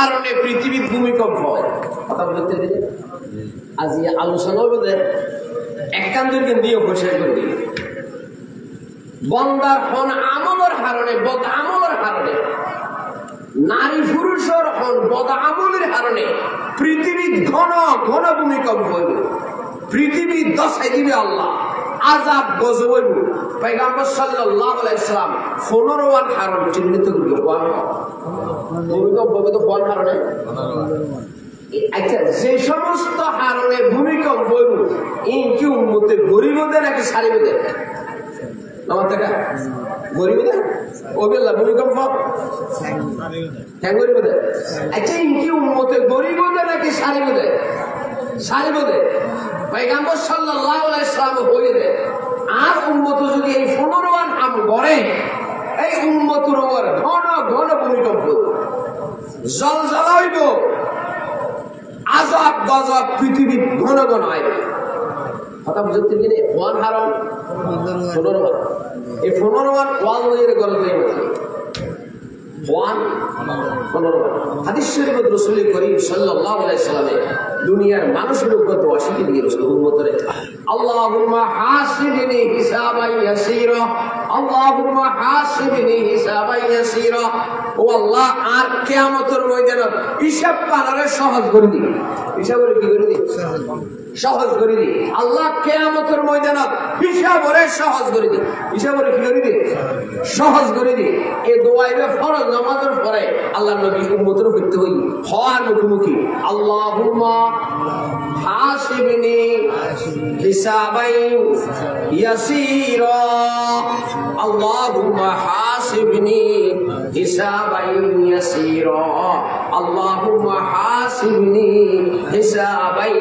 হারণে পৃথিবীর ভূমিকম্প হয়। কথা বলতে আজ আলোচনা বলে একান্তকে নিয়ে বসে করে দিই বন্দার হন আমলের হারণে, বদ আমলের হারণে, নারী পুরুষের হন বদ আমলের হারণে পৃথিবীর ঘন ঘন ভূমিকম্প হইব। পৃথিবী দশাই দিবে আল্লাহ, আযাব গজব হইব। পয়গম্বর সাল্লাল্লাহু আলাইহি ওয়াসাল্লাম 15 কারণ চিহ্নিত করল। ভূমিকম্প হবে তো কোন কারণে? আচ্ছা, যে সমস্ত কারণে ভূমিকম্প হইব এই কি উম্মতের গরিবদের নাকি সারিবদের? আমার টাকা গরিবদের ওবেলা ভূমিকম্প হ্যাঁ গরিবদের। আচ্ছা, এই কি উম্মতের গরিবদের নাকি সারিবদের? সারিবদের। পয়গম্বর সাল্লাল্লাহু আলাইহি ওয়াসাল্লাম বলেন আর উম্মত যদি এই 15 আম করে এই উম্মতের উপর ঘন ঘন ভূমিকম্প জলজলা হইব, আযাব গজব পৃথিবী ঘন ঘন হইবে। কথা বুঝতে গেলে ওয়ান হারণ 15 এই 15 ওয়াল হয়ে গেল হাদিস শরীফে রাসূল করিম সাল্লাল্লাহু আলাইহি ওয়াসাল্লাম দুনিয়ার মানুষের উপর দোয়া শিখিয়ে দিয়েছেন উম্মতরে, আল্লাহুম্মা হাসিবনি হিসাবান ইয়াসীরা, আল্লাহুম্মা হাসিবনি হিসাবান ইয়াসীরা। ও আল্লাহ, আর কিয়ামতের ময়দানে হিসাব করারে সহজ করে দিন। হিসাবের কি করে দিন? সহজ করে দিন। আল্লাহ কিয়ামতের ময়দানে হিসাবের সহজ করে দিন। হিসাবের কি করে দিন? সহজ করে দিন। এই দোয়াইবে ফরজ নামাজের পরে আল্লাহর নবী উম্মতের হইতে হই হওয়ার মুখোমুখি, আল্লাহুম্মা হাসিবনি হিসাবান ইয়াসীরা, আল্লাহুম্মা হাসিবনি হিসাবান ইয়াসীরা, আল্লাহুম্মা হাসিবনি হিসাবান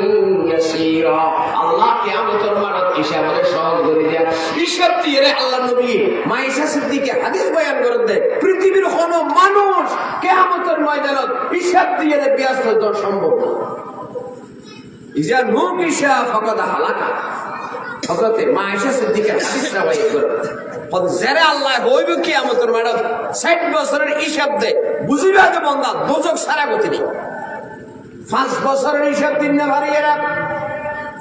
ইয়াসীরা। আল্লাহ কিয়ামতের মাঠে হিসাবের সহজ করে দেয়া। হিসাব দিয়ে আল্লাহর নবী মাইশা সিদ্দিকা হাদিস বয়ান করেন দেয় পৃথিবীর কোন মানুষ কিয়ামতের ময়দানে হিসাব দিয়ে ব্যস্ত হতে সম্ভব না। ইজা নুকিশা ফাকাদ হালাকা। হযরতে মাইশা সিদ্দিকা হাদিস রাওয়ায়াত করেন যারা আল্লাহ হইব কিয়ামতের মাঠে 60 বছরের হিসাব দেয় বুঝিবা যে বান্দা দোজখ ছাড়া গতি নেই। 5 বছরের হিসাব দিন না ভারী এরা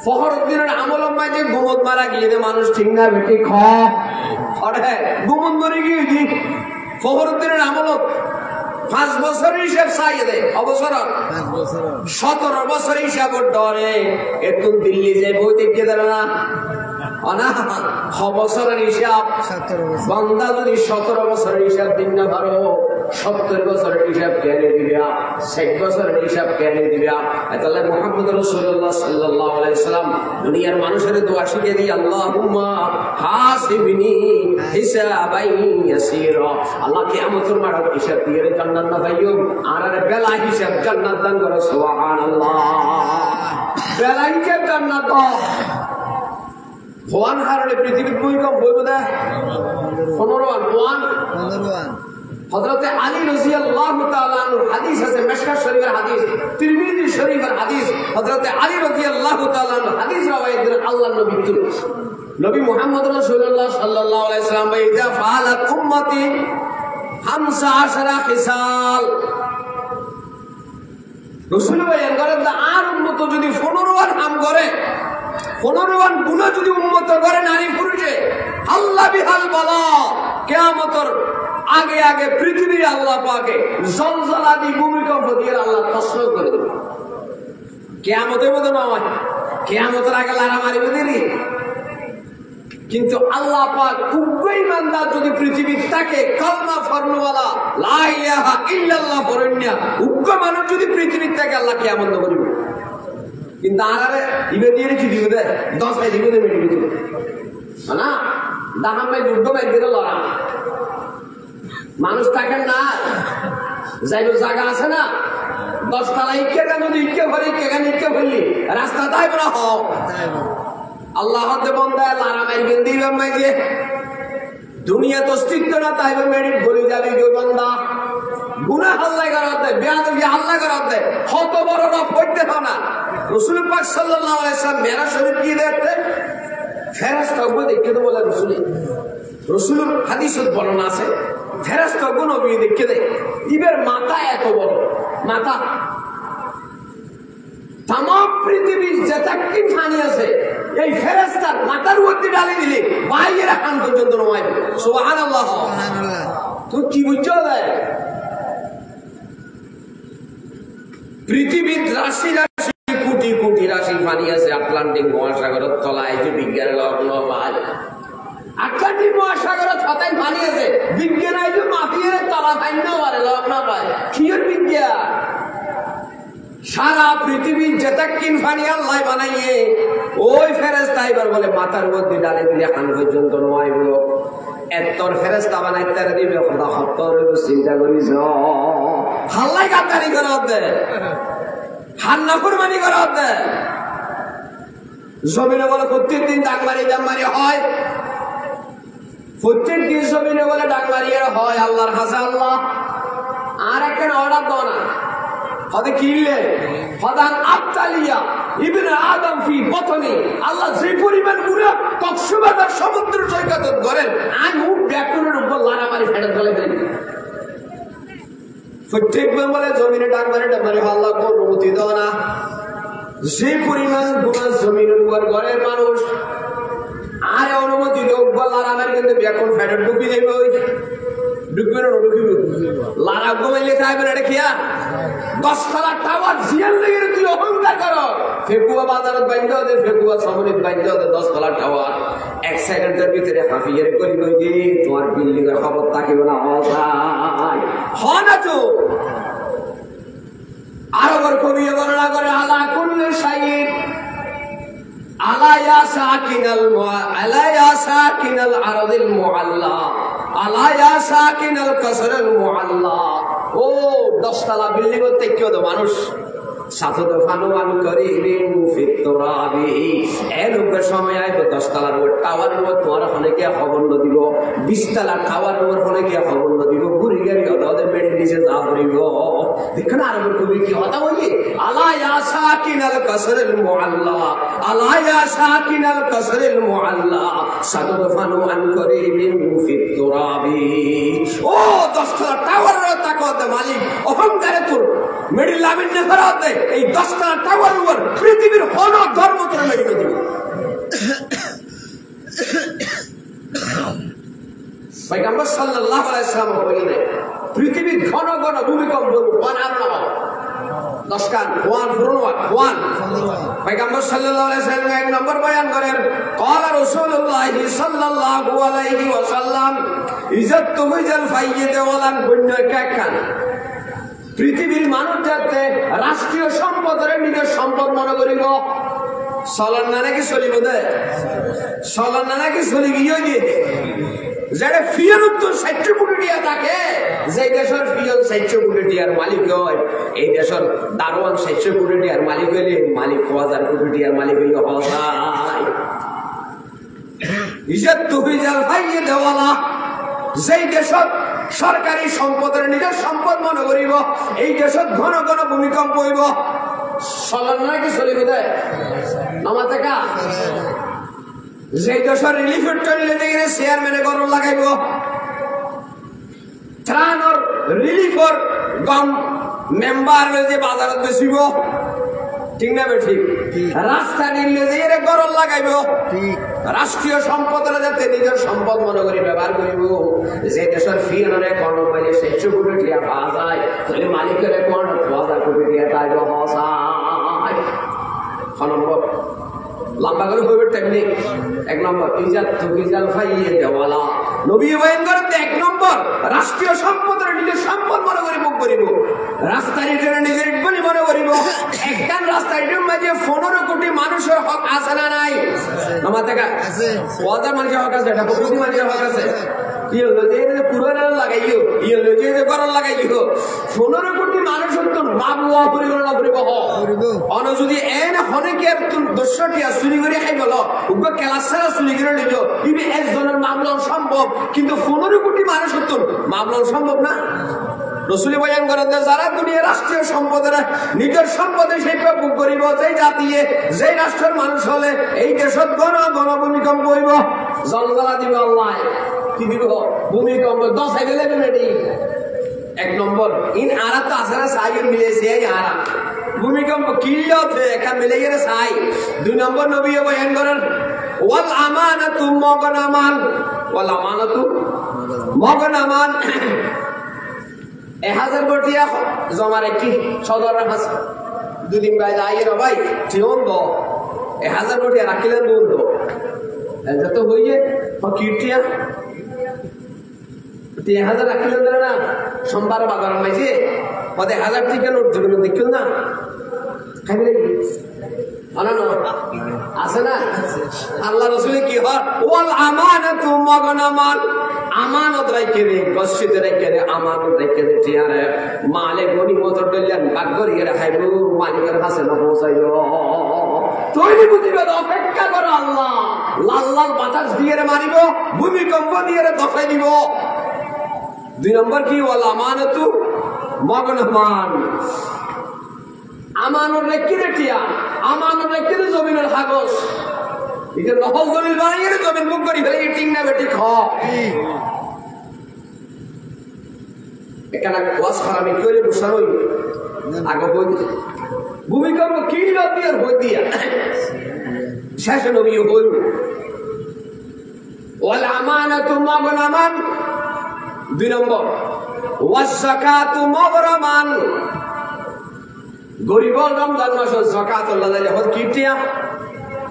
ফখরুদ্দিনের আমল মাঝে গুমত মারা গিয়ে মানুষ ঠিক না বেটি খড়ে গুমত মরে গিয়ে দি ফখরুদ্দিনের আমল 5 বছরের হিসাব চাইয়ে দেয়। অবসর 17 বছরের হিসাব ডরে একটু দিল্লি যে বই দেখতে দেয় না বছরের হিসাব বান্দা যদি 17 বছরের হিসাব দিন না পারো 70 বছরের হিসাব কেন দিবা, 60 বছরের হিসাব কেন দিবা? তাহলে মুহাম্মদ রাসূলুল্লাহ সাল্লাল্লাহু আলাইহি ওয়াসাল্লাম দুনিয়ার মানুষের দোয়া শিখিয়ে দিই, আল্লাহুম্মা হাসিবনি হিসাবান ইয়াসীরা। আল্লাহ কিয়ামতের মাঠে হিসাব দিয়ে জান্নাত না পাইও আর বেলা হিসাব জান্নাত দান করো। সুবহানাল্লাহ। বেলা হিসাব জান্নাত ওয়ান হারণে পৃথিবীর ভূমিকম্প হইব না 15 হযরতে আলী রাদিয়াল্লাহু তাআলা আনহু হাদিস আছে, মিশকাত শরীফের হাদিস, তিরমিজি শরীফের হাদিস। হযরতে আলী রাদিয়াল্লাহু তাআলা আনহু হাদিস রাওয়ায়াত করেন আল্লাহর নবী নবী মুহাম্মদ রাসূলুল্লাহ সাল্লাল্লাহু আলাইহি ওয়াসাল্লাম ইজা ফাআলাত উম্মতি 15 খিসাল। রাসূল বলেন করেন আর উম্মত যদি 15 কাম করে 15 গুনাহ যদি উম্মত করে নারী পুরুষে আল্লাহ বিহাল বালা কিয়ামতের আগে আগে পৃথিবীর আল্লাহ পাকে জলজলা দিয়ে ভূমিকম্প দিয়ে আল্লাহ তসনদ করে দেবে। কিয়ামতের মধ্যে নয়, কিয়ামতের আগে লারা মারিবে দেরি। কিন্তু আল্লাহ পাক উগ্র ইমানদার যদি পৃথিবীর তাকে কালমা ফরমাওয়ালা লা ইলাহা ইল্লাল্লাহ পড়েননা উগ্র মানুষ যদি পৃথিবীর তাকে আল্লাহ কিয়ামত করিবে। কিন্তু আরে ইবে দিয়ে কি দিবে 10 ভাই দিবে মেরে দিবে না দাহাম ভাই যুদ্ধ ভাই দিলে লড়া মানুষ থাকেন না যাইব জায়গা আছে না 10 তলা ইকে যদি ইকে ভরে কেগান ইকে ভরলি রাস্তা তাইব না হও আল্লাহ হতে বন্দায় লারা মাইবেন দিলাম মাই দিয়ে দুনিয়া তো অস্তিত্ব না তাইবে মেরিট বলি যাবে কেউ বন্দা গুনাহ আল্লাহ করতে বেয়াদবি আল্লাহ করতে কত বড় না পড়তে হয় না। রাসূল পাক সাল্লাল্লাহু আলাইহি ওয়াসাল্লাম মেরাজ শরীফ কি দেখতে ফেরেশতা গো দেখতে বলে রাসূলের হাদিসত বর্ণনা আছে ফেরেশতা গো নবী দেখতে ইবের মাথা এত বড় মাথা। তাম পৃথিবীর যেটাকি ফানি আছে এই ফেরেশতার মাথার মধ্যে ডালে দিলে বাইরে কান পর্যন্ত নয়। সুবহানাল্লাহ। তুই কি বুঝছো? পৃথিবীর রাশি রাশি কোটি কোটি রাশি পানি আছে আটলান্টিক মহাসাগরের তলায়, যে বিজ্ঞানের লগ্ন পায়। আটলান্টিক মহাসাগরের তলায় পানি আছে, বিজ্ঞান আইজু মাটির তলা পাইতেও পারে, লগ্ন পায়। কিয়ের বিজ্ঞান? সারা পৃথিবীর যেটাকিন পানি আল্লাহ বানাইয়ে ওই ফেরেশতা এবার বলে মাথার মধ্যে ডালে দিলে কান পর্যন্ত নয়। এত্তর ফেরেশতা বানাই তারা দিবে খোদা হত্তর চিন্তা করিস হাল্লাই গাদ্দারি করা হতে, হান্না কুরবানি করা হতে। জমিনে বলে প্রত্যেক দিন ডাকমারি জামমারি হয়, প্রত্যেক দিন জমিনে বলে ডাকমারি হয়। আল্লাহর কাছে আল্লাহ আর একটা অর্ডার দাও না, হতে কিনলে হদান আবতালিয়া ইবনে আদম ফি বতনি। আল্লাহ যে পরিমাণ পুরো কক্সবাজার সমুদ্র সৈকত করেন আর মুখ ব্যাকুলের উপর লাগামারি ফেটে চলে গেলেন। প্রত্যেকবার বলে জমিনে ডাকমারি ডাকমারি আল্লাহ কোন অনুমতি দাও না। যে পরিমাণ গুণা জমিনের উপর ঘরের মানুষ আর অনুমতি দেব লাগামারি কিন্তু ব্যাকুল ফেটে ডুবি দেবে। ওই ডুববে না ডুবিব লারা গোমাইলে খাইবেন এটা খেয়া 10 তলা টাওয়ার জিয়াল লেগে তুই অহংকার করো। ফেকুয়া বাজারত বাইন্ধ দে, ফেকুয়া সমরিত বাইন্ধ দে 10 তলা টাওয়ার। 1 সেকেন্ডের ভিতরে হাফিয়ার করি কই দি তোমার বিল্ডিং এর খবর থাকিব না হয় হয় না তো। আরবের কবি বর্ণনা করে আলা কুল্লি শাইইন আলা ইয়া সাকিনাল আরদিল মুআল্লা আলা ইয়া সাকিনাল কাসরিল মুআল্লা। ও 10 তলা বিল্ডিং এর থেকে তো মানুষ সাথে ফানুয়ান করিলেন ফিতরাবি। এর উপরে সময় আইব 10 তলার টাওয়ার উপর তোমার অনেকে খবর দিব, 20 তলা টাওয়ার উপর অনেকে খবর দিব, ঘুরি গাড়ি ওদের বেড়ে নিচে যা করিব। দেখেন আর কবি কি কথা বলি, আলা ইয়া সাকিনাল কাসরিল মুআল্লা আলা ইয়া সাকিনাল কাসরিল মুআল্লা সাথে ফানুয়ান করিলেন ফিতরাবি। ও 10 তলা টাওয়ারের তাকত মালিক অহংকারে তোর মেডি লামিন না করাতে এই 10 তলা টাওয়ার উপর পৃথিবীর কোন ধর্ম তোরা মেডিকে দিবে। পয়গম্বর সাল্লাল্লাহু আলাইহি ওয়াসাল্লাম বলেন পৃথিবীর ঘন ঘন ভূমিকম্প বানার না 10 কান ওয়ান ফুরুন ওয়ান। পয়গম্বর সাল্লাল্লাহু আলাইহি ওয়াসাল্লাম এক নম্বর বয়ান করেন ক্বালা রাসূলুল্লাহ সাল্লাল্লাহু আলাইহি ওয়াসাল্লাম ইজ্জত তুমিজাল ফাইয়িদ ওয়ালান বন্য কাকান। পৃথিবীর মানুষ যাতে রাষ্ট্রীয় সম্পদের নিজের সম্পদ মনে করিব চলন না নাকি চলিব দে চলন না নাকি চলি গিয়ে দিয়ে যেটা ফিয়ের উত্তর 60 কোটি টাকা থাকে, যে দেশের ফিয়ন 60 কোটি টাকার মালিক হয়, এই দেশের দারোয়ান 60 কোটি টাকার মালিক হইলে মালিক 1000 কোটি টাকার মালিক হইলে হয়। ইজ্জত তুহিজাল ফাইয়িদ ওয়ালা, যেই দেশত সরকারি সম্পদের নিজের সম্পদ মনে করিব এই দেশত ঘন ঘন ভূমিকম্প হইব চলন নাকি চলিব দেয় আমার দেখা। যে দেশের রিলিফের চলিলে দেখে চেয়ারম্যানে গরম লাগাইব, ত্রাণর রিলিফর গম মেম্বার যে বাজারত বেচিব, ঠিক না ঠিক? রাস্তা নিলে যে গরম লাগাইব, রাষ্ট্রীয় সম্পদের যাতে নিজের সম্পদ মনে করি ব্যবহার করিব। যে দেশের ফিয়ারে কোন মাইলে 60 কোটি টাকা পাওয়া যায়, তাহলে মালিকের কোন 1000 কোটি টাকা পাইব হসায়। নম্বর লম্বা করে কইবে টেকনিক। 1 নম্বর ইজাত তুহিজাল ফাইয়িদ ওয়ালা। নবী বয়ান করতে 1 নম্বর রাষ্ট্রীয় সম্পদের নিজের সম্পদ মনে করি মুখ করিব, রাস্তার ইটের নিজের ইটবনি মনে করিব। একখান রাস্তার ইটের মাঝে 15 কোটি মানুষের হক আছে না নাই? আমার দেখা আছে 1000 মানুষের হক আছে, 1 কোটি মানুষের হক আছে। কি হলো যে পুরো লাগাইও, কি হলো যে গরম লাগাইও 15 কোটি মানুষের তো মামলা পরিগণনা করিব অন যদি এন হনেকের তুন 200 চুরি করে খাই গেল উগ্র ক্লাসের চুরি করে নিল ইবি একজনের মামলা সম্ভব, কিন্তু 15 কোটি মানুষের তো মামলা সম্ভব না। রসুল বয়ান করেন যারা দুনিয়া রাষ্ট্রীয় সম্পদের নিজের সম্পদে সেই ভোগ করিব, যেই জাতিয়ে যেই রাষ্ট্রের মানুষ হলে এই দেশত ঘন ঘন ভূমিকম্প হইব, জলজলা দিব আল্লাহ। কি দিব? ভূমিকম্প 10 আইলে রেডি এক নম্বর ইন আরা তো আসে না সাইয়ের মিলেছে এই আরা ভূমিকম্প কিল্লতে একটা মিলে গেলে সাই। 2 নম্বর নবী বয়ান করেন ওয়াল আমানাতু মাগনামান, ওয়াল আমানাতু মাগনামান। 1000 কোটি জমা রাখি সদর হাস 2 দিন বাইরে আইয়ের ভাই জীবন দো 1000 কোটি রাখিলেন দুন দো যত হইয়ে কীর্তিয়া 1000 রাখিলেন না সোমবার বাজার মাইছে পদে 1000 টিকা নোট দিবেন দেখুন না খাইলে আনানো আছে না। আল্লাহ রাসূল কি হয় ওয়াল আমানাতু মাগনামান, আমানত রাখে রে মসজিদে রাখে রে আমানত রাখে রে টিয়ারে মালে গনিমত দলিয়ান বাগরি রে খাইবো মালিকের কাছে না পৌঁছাইলো তৈরি বুঝিবে অপেক্ষা করো আল্লাহ লাল লাল বাতাস দিয়ে রে মারিব ভূমিকম্প দিয়ে রে দফাই দিব। 2 নম্বর কি ওয়াল আমানাতু মাগনামান, আমানত রেখে রে টিয়া আমানত রেখে রে জমিনের কাগজ এটা নকল দলিল বানাইয়ে রে জমিন মুখ করি ফেলে টিং না বেটি খ এখানে ওয়াজ খারামি কি হইলে বুঝা হইবে আগে বই ভূমিকম্প কি দিয়ে বই দিয়া শেষ নবী হইল ওয়াল আমানাতু মাগনামান। 2 নম্বর ওয়াজ যাকাতু মাগরামান, গরিব রমজান মাস যাকাত আল্লাহ দিলে হদ কিটিয়া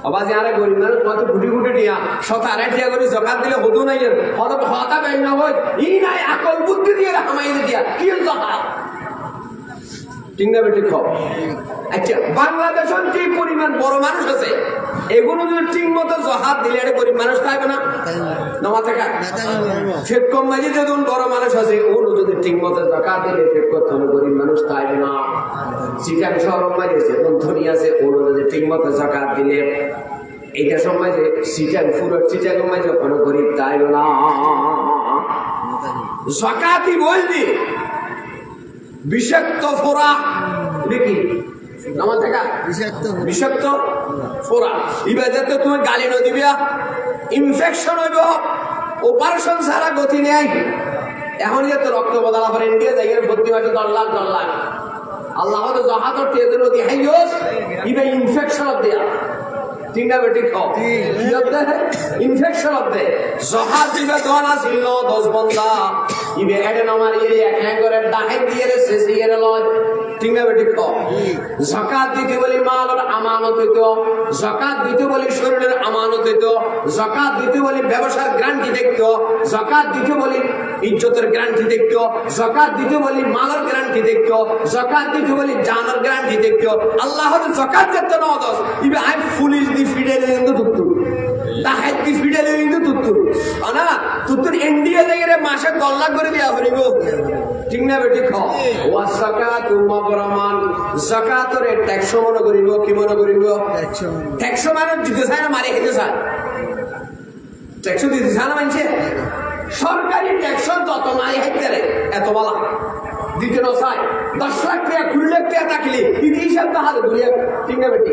আবাজি আরে গরিব মানুষ কত ফুটি ফুটি দিয়া 7-8 টিয়া করে যাকাত দিলে হদু নাই হদ কথা বেন না হই ই নাই আকল বুদ্ধি দিয়ে হামাই দিয়া কি যাকাত টিংনা বেটি খাও। আচ্ছা বাংলাদেশের কি পরিমাণ বড় মানুষ আছে এগুলো যদি ঠিক মতো জহাত দিলে এটা গরিব মানুষ থাকবে না নামা থাকা ফেক কম মাঝে যদি বড় মানুষ আছে ওগুলো যদি ঠিক মতো জাকাত দিলে ফেক করতে হবে গরিব মানুষ থাকবে না। চিটাং শহর মাঝে যেমন ধনী আছে ওগুলো যদি ঠিক মতো জাকাত দিলে এটা সময় যে চিটাং পুরো চিটাং মাঝে কোনো গরিব থাকবে না। জাকাতই বললি বিষাক্ত ফোড়া দেখি আমার দেখা বিষাক্ত ফোড়া এবার যাতে তুমি গালি নদিবিয়া ইনফেকশন হইব অপারেশন ছাড়া গতি নেই। এখন যে তো রক্ত বদলা করে ইন্ডিয়া যাই ভর্তি হয়েছে 10 লাখ আল্লাহ তো জাহাজের তেজ নদী হাইস ইবে ইনফেকশন দেয়া টিংনা বেটি খাও ইনফেকশন হতে জাহাজ দিবে দোয়ানা ছিল 10 বন্দা ইবে এডে নামার ইয়ে এক করে ডাহে দিয়ে রে শেষে এর লয় টিংনা বেটি খাও। যাকাত দিতে বলি মালের আমানত হইতো, যাকাত দিতে বলি শরীরের আমানত হইতো, যাকাত দিতে বলি ব্যবসার গ্যারান্টি দেখতো, যাকাত দিতে বলি ইজ্জতের গ্যারান্টি দেখতো, যাকাত দিতে বলি মালের গ্যারান্টি দেখতো, যাকাত দিতে বলি জানের গ্যারান্টি দেখতো। আল্লাহ হতে যাকাত দিতে না দস ইবে আই পুলিশ দি ফিডেলে কিন্তু তুত্তু ডাকাত দি ফিডেলে কিন্তু তুত্তু আনা তুত্তুর ইন্ডিয়া থেকে মাসে 10 লাখ করে দিয়া হইব ঠিক না বেটি খাও। ওয়া যাকাতু মাগরামান, যাকাতের ট্যাক্স মনে করিব কি মনে করিব ট্যাক্স মানে দিতে চায় না মারি খেতে চায় ট্যাক্স দিতে চায় না মানছে সরকারি ট্যাক্স যত মারি খেতে রে এত বলা দিতে না চায় 10 লাখ টাকা 20 লাখ টাকা থাকলে ইতি হিসাব দেখা দুলিয়া ঠিক না বেটি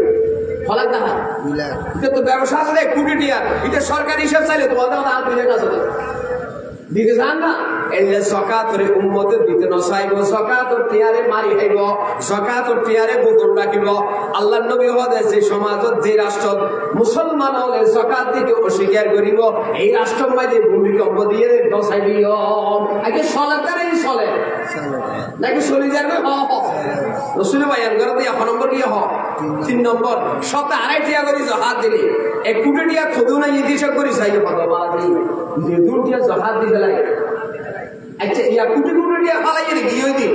ফলাক দেখা এটা তো ব্যবসা করে কোটি টাকা এটা সরকারি হিসাব চাইলে তোমাদের হাত দিলে কাছে দিতে চান না এলে যাকাতের উম্মতের দিতে নসাইব যাকাতের টিয়ারে মারি খাইব যাকাতের টিয়ারে বোতল রাখিব। আল্লাহর নবী হদে যে সমাজত যে রাষ্ট্র মুসলমান হলে যাকাত দিতে অস্বীকার করিব এই রাষ্ট্রের মাঝে ভূমিকম্প দিয়ে নসাইলিও আগে সলাতারই চলে নাকি চলে যাবে রসুল বয়ান করে দিয়ে 1 নম্বর কি হ 3 নম্বর 7-8 টিয়া করে জাহাজ দিলে 1 কোটি টিয়া থদু না ইতিহাস করি চাইলে ভগবান যে দুটিয়া জাহাজ দিতে লাগে। আচ্ছা ইয়া কোটি কোটি টিয়া ফালাই রে গিয়ে দি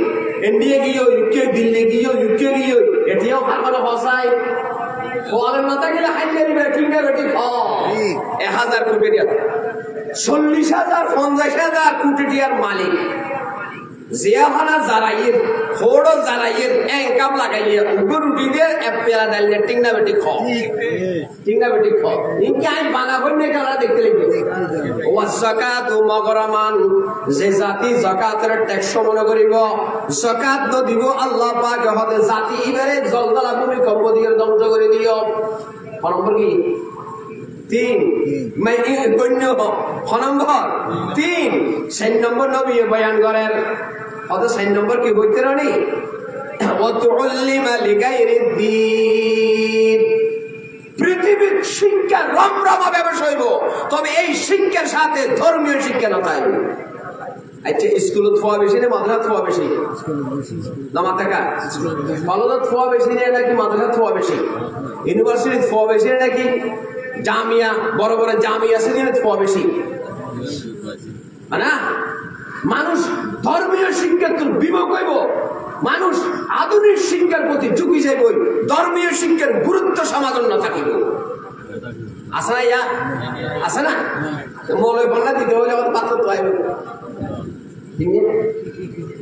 ইন্ডিয়া গিয়ে ইউকে দিল্লি গিয়ে ইউকে গিয়ে এটিও খাবার হসাই ফলের মাথা গেলে হাইলে ব্যাটিং না বেটি খ 1000 কোটি টিয়া 40,000 50,000 কোটি টিয়ার মালিক জিয়াখানা জারাইয়ের ফোড়ো জারাইয়ের এঙ্কাম লাগাইয়ে উপর উঠি দিয়ে পেলা ডাইলে টিংনা বেটি খ টিংনা বেটি খ ইনকে আই বানা বন্যে করা দেখতে লাগবে। ওয়া যাকাতু মাগরামান, যে জাতি যাকাতের ট্যাক্স মনে করিব যাকাত ন দিব আল্লাহ পাক হতে জাতি ইবারে জলদলা ভূমিকম্প দিয়ে ধ্বংস করে দিও। নম্বর কি 3 मैं गण्य 3 নম্বর নবী বয়ান করেন অত 4 নম্বর কি বইতে রানি ওয়াতুল্লিমা লিগাইরিদ্দিন পৃথিবীর শিক্ষা রমরমা ব্যবসা হইব, তবে এই শিক্ষার সাথে ধর্মীয় শিক্ষা না থাকবে। আচ্ছা স্কুলত ফোয়া বেশি না মাদ্রাসাত ফোয়া বেশি? না মাথাকা কলেজত ফোয়া বেশি না নাকি মাদ্রাসাত ফোয়া বেশি? ইউনিভার্সিটিত ফোয়া বেশি নাকি জামিয়া বড় বড় জামিয়া সিনিয়ত ফোয়া বেশি? না, মানুষ ধর্মীয় শিক্ষার তোর বিমুখ হইব, মানুষ আধুনিক শিক্ষার প্রতি ঝুঁকি যাইব, ধর্মীয় শিক্ষার গুরুত্ব সমাধান না থাকিব। আছে না ইয়া? আছে না? মৌলবি বললা দিতে হলে আমার পাত্র তো আইব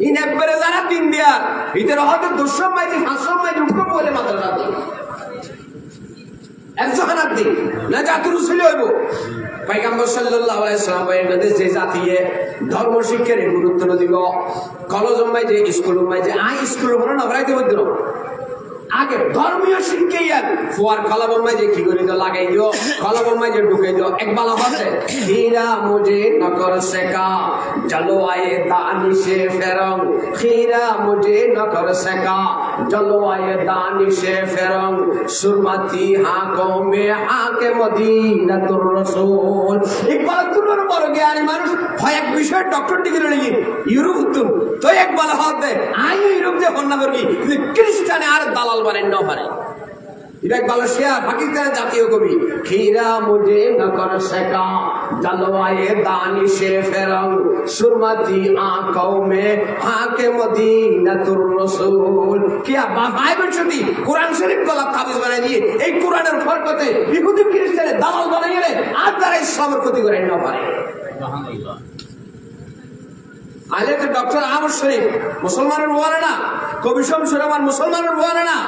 ইন একবারে যারা দিন দিয়া ভিতরে হয়তো 200 মাইল 500 মাইল উঠবো বলে মাদ্রাসাতে একজনের দিন না জাতির উসিলে হইব। পয়গম্বর সাল্লাল্লাহু আলাইহি ওয়াসাল্লাম বলেন যে জাতিয়ে ধর্ম শিক্ষার গুরুত্ব দিব, কলেজ উম্মাই যে স্কুল উম্মাই যে স্কুল বলো না ভরাইতে বলতে আগে ধর্মীয় শিক্ষাই আর ফুয়ার কলম উম্মাই যে কি করে লাগাই দিও, কলম উম্মাই যে ঢুকে দিও। একবার আছে খিরা মুঝে নকর শেখা চলো আয়ে দানিশে ফেরং, খিরা মুঝে নকর শেখা চলো আয়ে দানিশে ফেরং, সুরমতি হাঁকো মে হাঁকে মদিনাতুর রাসূল। একবার তুলোর বড় জ্ঞানী মানুষ হয় এক বিষয়ে ডক্টর ডিগ্রি নিয়ে ইউরোপ তুম তো একবার হতে আই ইউরোপ যে হন্না করবি খ্রিস্টানে আর দালাল বানেন না পারে। এটা একবার শেয়া পাকিস্তানের জাতীয় কবি খিরা মুঝে নকর শেখা জলওয়ায়ে দানিশে ফেরং, সুরমতি আঁখোं में হাঁকে মদিনাতুর রাসূল। কিয়া ভাই বলছতি কোরআন শরীফ গলা তাবিজ বানাই দিয়ে এই কোরআনের ফরকতে ইহুদি খ্রিস্টানের দালাল বানাই গেলে আর তারা ইসলামের ক্ষতি করে না পারে। সুবহানাল্লাহ। আলে তো ডক্টর আহমদ শরীফ মুসলমানের ওয়ারে না, কবি শমসুর রহমান মুসলমানের ওয়ারে না,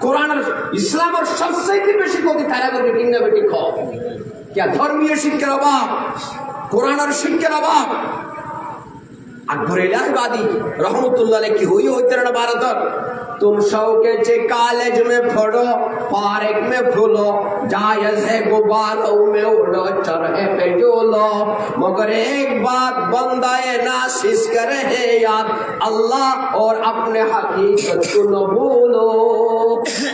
কোরআনের ইসলামের সবচেয়ে বেশি ক্ষতি তারা করবে কিংবা বেটি খ क्या ধর্মীয় শিক্ষার অভাব, কোরআনের শিক্ষার অভাব। আকবর ইলাহাবাदी रहमतुल्लाह अलैह की हुई तेरा भारत तुम शौके चे कॉलेज में पढ़ो पार्क में फूलो जायज है गुब्बारों में उड़ो चरहे पे झूलो मगर एक बात बंदाए नासिस करे है याद अल्लाह और अपने हकीकत को न भूलो।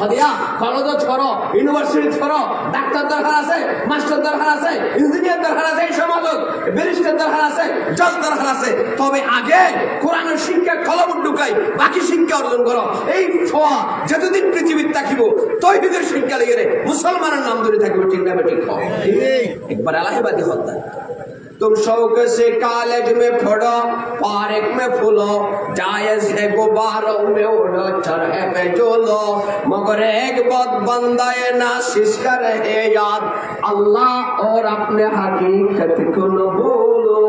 हदिया कॉलेज छोड़ो यूनिवर्सिटी छोड़ो ডাক্তার দরকার আছে, মাস্টার দরকার আছে, ইঞ্জিনিয়ার দরকার আছে, সমাজত ব্যারিস্টার দরকার আছে, জজ দরকার আছে, তবে আগে কোরআনের শিক্ষা কলম ঢুকাই বাকি শিক্ষা অর্জন করো। এই ফোয়া যতদিন পৃথিবীর থাকিব তৌহিদের শিক্ষা লেগে মুসলমানের নাম ধরে থাকবে। ঠিক না ঠিক? একবার ইলাহাবাদী হত্যা तुम शौक से कॉलेज में पढ़ो पार्क में फूलो जायज है गुब्बारों में उड़ो चरहे पे झूलो मगर एक बात बंदाए नासिस करे याद अल्लाह और अपने हकीकत को न भूलो।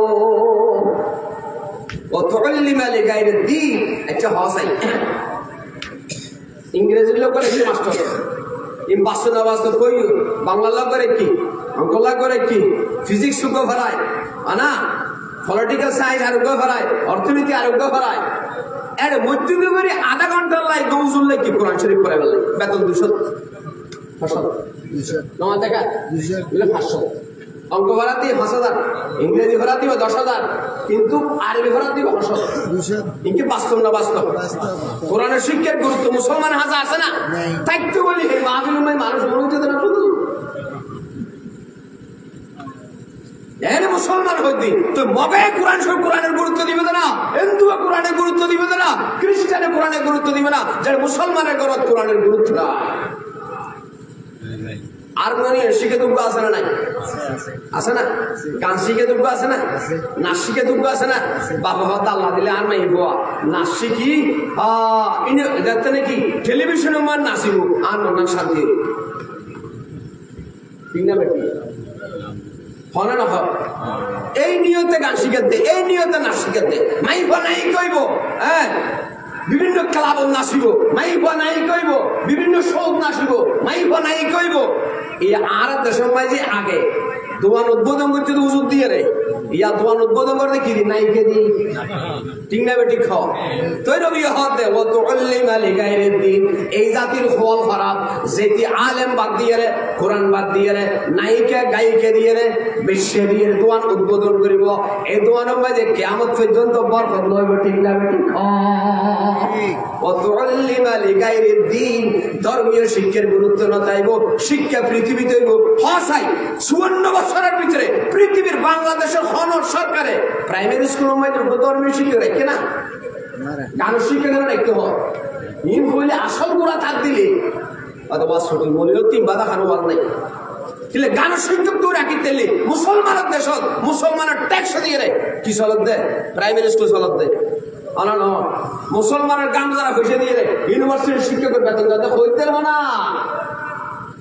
وتعلم لغير الدين अच्छा হসাই ইংরেজি লোক করে কি মাস্টার ইম বাসনা বাসনা কই বাংলা লোক করে কি অঙ্ক লোক করে কি ফিজিক্স লোক ভরায় আনা পলিটিক্যাল সায়েন্স আর লোক ভরায় অর্থনীতি আর লোক ভরায় এর মধ্যে করে আধা ঘন্টা লাই গৌজুল লাই কি কোরআন শরীফ পড়ে বলে বেতন 200 নয় টাকা 500 অঙ্ক ভরাতে 5000 ইংরেজি ভরাতে 10000 কিন্তু আরবি ভরাতে 200 ইনকে বাস্তব না বাস্তব কোরআনের শিক্ষার গুরুত্ব মুসলমান হাজা আছে না তাই তো বলি এই মাহফিল মে মানুষ বলতে না শুধু এর মুসলমান হইতি তো মগে কোরআন সব কোরআনের গুরুত্ব দিবে না, হিন্দু কোরআনের গুরুত্ব দিবে না, খ্রিস্টানের কোরআনের গুরুত্ব দিবে না, যারা মুসলমানের গরত কোরআনের গুরুত্ব না। হারমোনিয়াম শিখে দুঃখ আছে না নাই? আছে না? গান শিখে দুঃখ আছে না? নাচ শিখে দুঃখ আছে না? বাবা বাবা আল্লাহ দিলে আর মাই বোয়া নাচ শিখি দেখতে নাকি টেলিভিশনে মান নাচিব আর মন শান্তি ঠিক না বেটি হনে না হয় এই নিয়তে গান শিখাতে এই নিয়তে নাচ শিখাতে মাই নাই কইব হ্যাঁ বিভিন্ন ক্লাব নাচিব মাইব নাই কইব বিভিন্ন শোক নাচিব মাইব নাই কইব এই আর দেশের মাঝে আগে দোকান উদ্বোধন করতে তো ওষুধ দিয়ে রে ইয়া তোমার উদ্বোধন করতে কি নাইকে দি ঠিক না বেটি খ তুই নবী হতে ও তো আল্লিম আলী গায়রের দিন এই জাতির ফল খারাপ যেটি আলেম বাদ দিয়ে রে কোরআন বাদ দিয়ে রে নাইকে গায়িকে দিয়ে রে বিশ্বে দিয়ে দোয়ান উদ্বোধন করিব এই দোয়ানের মাঝে কিয়ামত পর্যন্ত বরকত লইব ঠিক না বেটি খ ও তো আল্লিম আলী গায়রের দিন ধর্মীয় শিক্ষার গুরুত্ব নতাইব শিক্ষা পৃথিবীতে হইব হসাই 54 বছরের ভিতরে পৃথিবীর বাংলাদেশের হনর সরকারে প্রাইমারি স্কুলের মধ্যে ধর্মীয় শিক্ষা রাখে না গান শিক্ষা কেন রাখতে হয় নিম হইলে আসল গোড়া থাক দিলে অথবা ছোট মরিও তিন বাধা খানো বাদ নাই তাহলে গান শিক্ষক তো রাখি তেলে মুসলমানের দেশ মুসলমানের ট্যাক্স দিয়ে রে কি চলত দেয় প্রাইমারি স্কুল চলত দেয় অনান মুসলমানের গান যারা পয়সা দিয়ে রে ইউনিভার্সিটির শিক্ষকের বেতন যাতে হইতে না